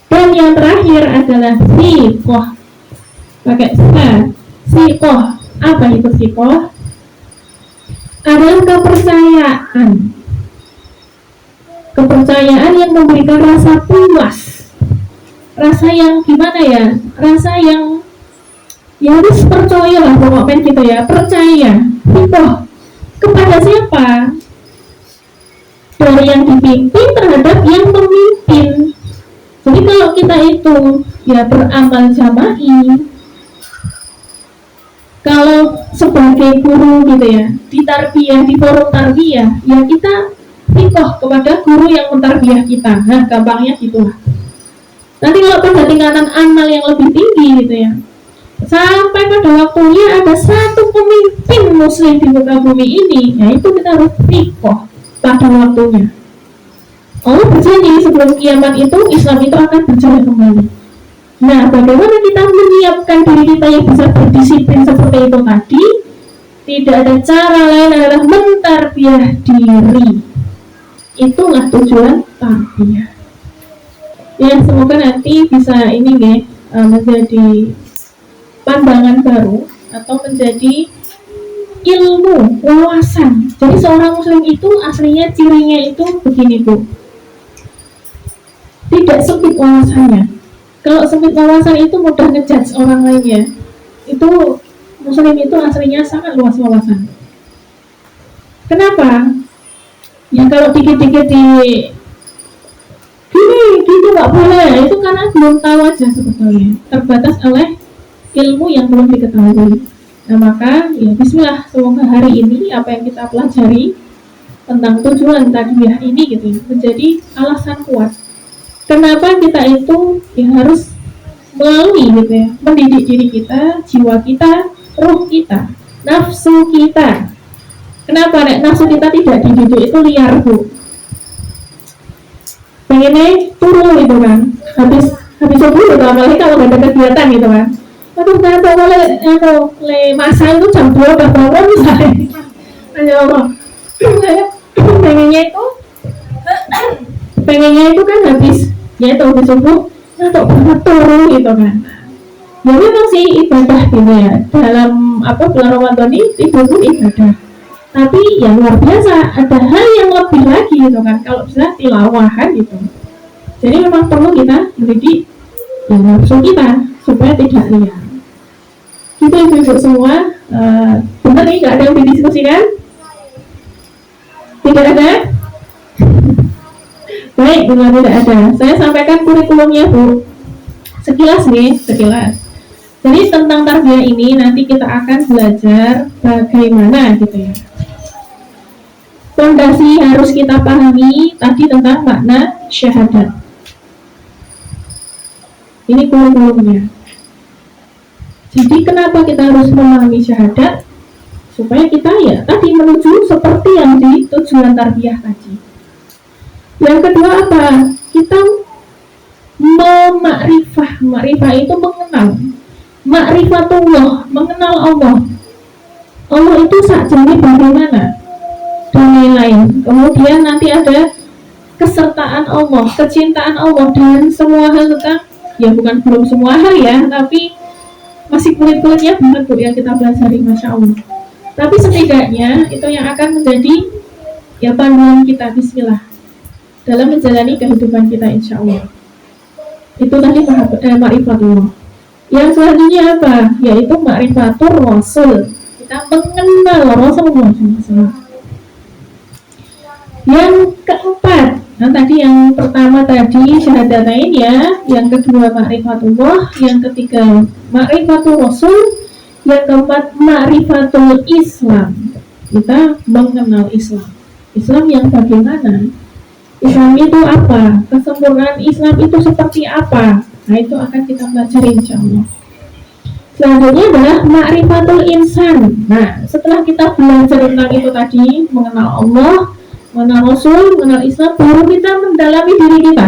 Dan yang terakhir adalah siqoh, pakai siqoh. Apa itu siqoh? Adalah kepercayaan yang memberikan rasa puas, rasa yang gimana ya, rasa yang ya harus percaya lah pokoknya gitu ya, percaya siqoh kepada siapa? Dari yang dipimpin terhadap yang memimpin. Jadi kalau kita itu ya beramal jama'i, kalau sebagai guru gitu ya, di tarbiyah, di forum tarbiyah, ya kita siqoh kepada guru yang mentarbiyah kita. Nah, gampangnya gitu lah. Nanti kalau pada tingkatan amal yang lebih tinggi gitu ya, sampai pada waktunya ada satu pemimpin muslim di muka bumi ini, ya itu kita harus siqoh pada waktunya. Allah berjanji sebelum kiamat itu Islam itu akan berjalan kembali. Nah, bagaimana kita menyiapkan diri kita yang bisa berdisiplin seperti itu tadi? Tidak ada cara lain adalah mentarbiyah diri. Itulah tujuan tarbiyah. Ya, semoga nanti bisa ini menjadi pandangan baru atau menjadi ilmu, wawasan. Jadi seorang muslim itu aslinya cirinya itu begini Bu, tidak sempit wawasannya. Kalau sempit wawasan itu mudah ngejudge orang lainnya. Itu muslim itu aslinya sangat luas wawasan. Kenapa? Ya kalau dikit-dikit gini nggak boleh, itu karena belum tahu aja sebetulnya, terbatas oleh ilmu yang belum diketahui. Nah maka ya bismillah, semoga hari ini apa yang kita pelajari tentang tujuan tarbiyah ini gitu ya, menjadi alasan kuat kenapa kita itu ya harus melalui gitu ya, mendidik diri kita, jiwa kita, ruh kita, nafsu kita. Kenapa nafsu kita tidak dididik, itu liar Bu, pengennya turun gitu kan, habis subuh gitu, apalagi kalau gak ada kegiatan gitu kan, aduh kenapa oleh masa itu jam 2 udah bangun misalnya. Ya Allah, pengennya itu kan habis ya itu habis subuh atau banget turun gitu kan. Ya memang sih ibadah gitu ya, dalam bulan Ramadan ini itu pun ibadah, tapi yang luar biasa ada hal yang lebih lagi gitu kan, kalau bisa tilawahan gitu. Jadi memang perlu kita mendidik nafsu kita supaya tidak liar. Gitu ibu-ibu semua. Benar nih, nggak ada yang didiskusikan? Tidak ada? Baik, benar tidak ada. Saya sampaikan kurikulumnya Bu, sekilas nih, sekilas. Jadi tentang tarbiyah ini nanti kita akan belajar bagaimana gitu ya, Fondasi harus kita pahami tadi tentang makna syahadat. Ini kurikulumnya. Jadi kenapa kita harus memahami syahadat? Supaya kita ya tadi menuju seperti yang di tujuan tarbiyah tadi. Yang kedua apa? Kita memakrifah. Makrifah itu mengenal. Makrifatullah, mengenal Allah. Allah itu sakjane bagaimana? Dan lain-lain. Kemudian nanti ada kesertaan Allah, kecintaan Allah dan semua hal tentang, ya bukan belum semua hal ya, tapi masih kulit-kulitnya banget Bu yang kita pelajari, Masya Allah. Tapi setidaknya itu yang akan menjadi ya panduan kita, bismillah, dalam menjalani kehidupan kita insya Allah. Itu tadi ma'rifatullah. Yang selanjutnya apa? Yaitu ma'rifatur Rasul. Kita mengenal Rasulullah SAW. Yang keempat, nah tadi yang pertama tadi syahadatain ya, yang kedua ma'rifatullah, yang ketiga ma'rifatul Rasul, yang keempat ma'rifatul Islam. Kita mengenal Islam. Islam yang bagaimana? Islam itu apa? Kesempurnaan Islam itu seperti apa? Nah itu akan kita pelajari insya Allah. Selanjutnya adalah ma'rifatul insan. Nah setelah kita belajar tentang itu tadi, mengenal Allah, mengenal Rasul, mengenal Islam, baru kita mendalami diri kita.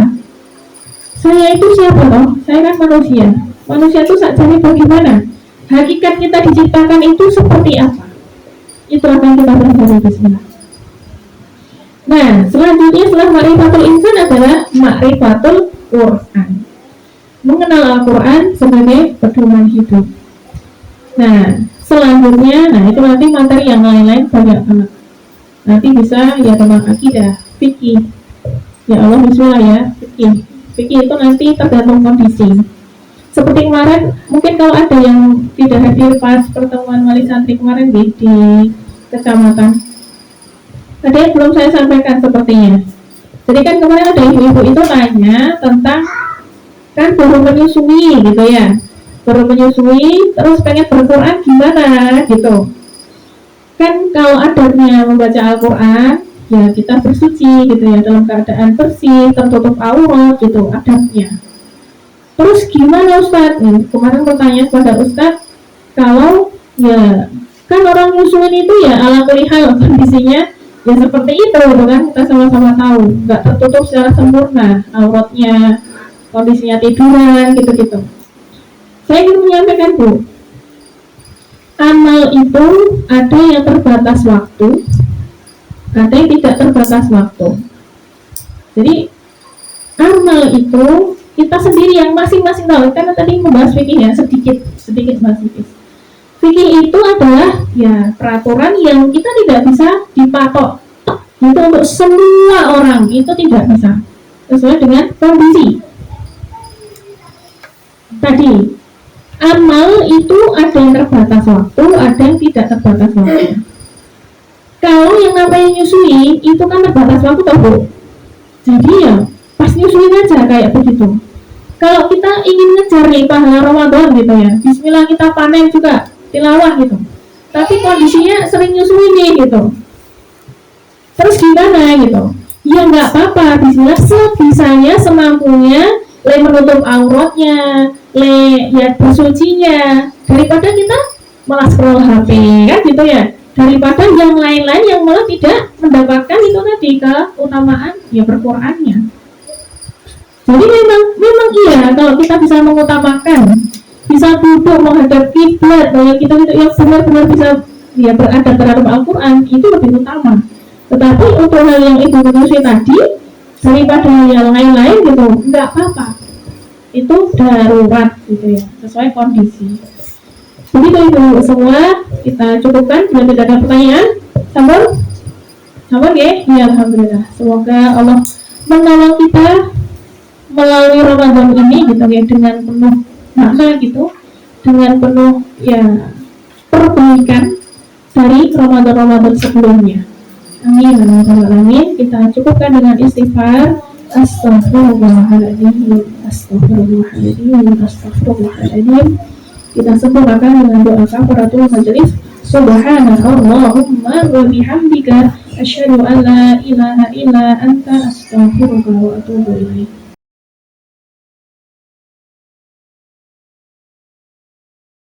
Saya itu siapa toh? Saya kan manusia. Manusia itu sakjane bagaimana? Hakikat kita diciptakan itu seperti apa? Itu akan kita pelajari bismillah. Nah, selanjutnya setelah ma'rifatul insan adalah ma'rifatul Quran. Mengenal Al-Quran sebagai pedoman hidup. Nah, selanjutnya, nah itu nanti materi yang lain-lain banyak banget. Nanti bisa ya tentang akidah, fikih. Ya Allah bismillah ya, fikih. Fikih itu nanti tergantung kondisi. Seperti kemarin, mungkin kalau ada yang tidak hadir pas pertemuan wali santri kemarin di kecamatan, ada yang belum saya sampaikan sepertinya. Jadi kan kemarin ada ibu-ibu itu tanya tentang, kan baru menyusui gitu ya, baru menyusui terus pengen berquran gimana gitu. Kan kalau adabnya membaca Al-Quran ya kita bersuci gitu ya, dalam keadaan bersih, tertutup aurat gitu adabnya. Terus gimana Ustadz? Kemarin pertanyaan kepada Ustadz, kalau ya kan orang nyusuin itu ya ala kulihal kondisinya ya seperti itu gitu kan, kita sama-sama tahu nggak tertutup secara sempurna auratnya, kondisinya tiduran gitu-gitu. Saya ingin menyampaikan Bu, amal itu ada yang terbatas waktu, ada yang tidak terbatas waktu. Jadi amal itu kita sendiri yang masing-masing tahu. Karena tadi membahas fikih ya, sedikit bahas fikih. Fikih itu adalah ya peraturan yang kita tidak bisa dipatok. Itu untuk semua orang, itu tidak bisa, sesuai dengan kondisi. Tadi amal itu ada yang terbatas waktu, ada yang tidak terbatas waktu. Kalau yang namanya nyusui itu kan terbatas waktu toh Bu. Jadi ya pas nyusuin aja kayak begitu. Kalau kita ingin ngejar nih pahala Ramadan gitu ya, bismillah kita panen juga tilawah gitu, tapi kondisinya sering nyusui nih gitu, terus gimana gitu? Ya nggak apa-apa, bismillah sebisanya, semampunya, le menutup auratnya, le ya bersucinya, daripada kita malah scroll HP kan gitu ya, daripada yang lain-lain yang malah tidak mendapatkan itu tadi keutamaan ya berqurannya. Jadi memang iya, kalau kita bisa mengutamakan, bisa duduk menghadap kiblat, bahwa kita itu yang benar-benar bisa ya berada terhadap Al-Quran, itu lebih utama. Tetapi untuk hal yang ibu menyusui tadi, daripada yang lain-lain gitu, nggak apa-apa. Itu darurat gitu ya, sesuai kondisi. Begitu ibu semua, kita cukupkan. Bila tidak ada pertanyaan, sabar ya? Ya alhamdulillah. Semoga Allah menolong kita melalui Ramadan ini gitu ya, dengan penuh makna gitu, dengan penuh ya perbaikan dari Ramadan sebelumnya. Amin. Amin. Kita cukupkan dengan istighfar. Astagfirullahaladzim. Kita sempurnakan dengan doa kafaratul majelis. Subhanallahumma wa bihamdika Asyhadu an la ilaha illa anta astaghfiruka wa atubu ilaik.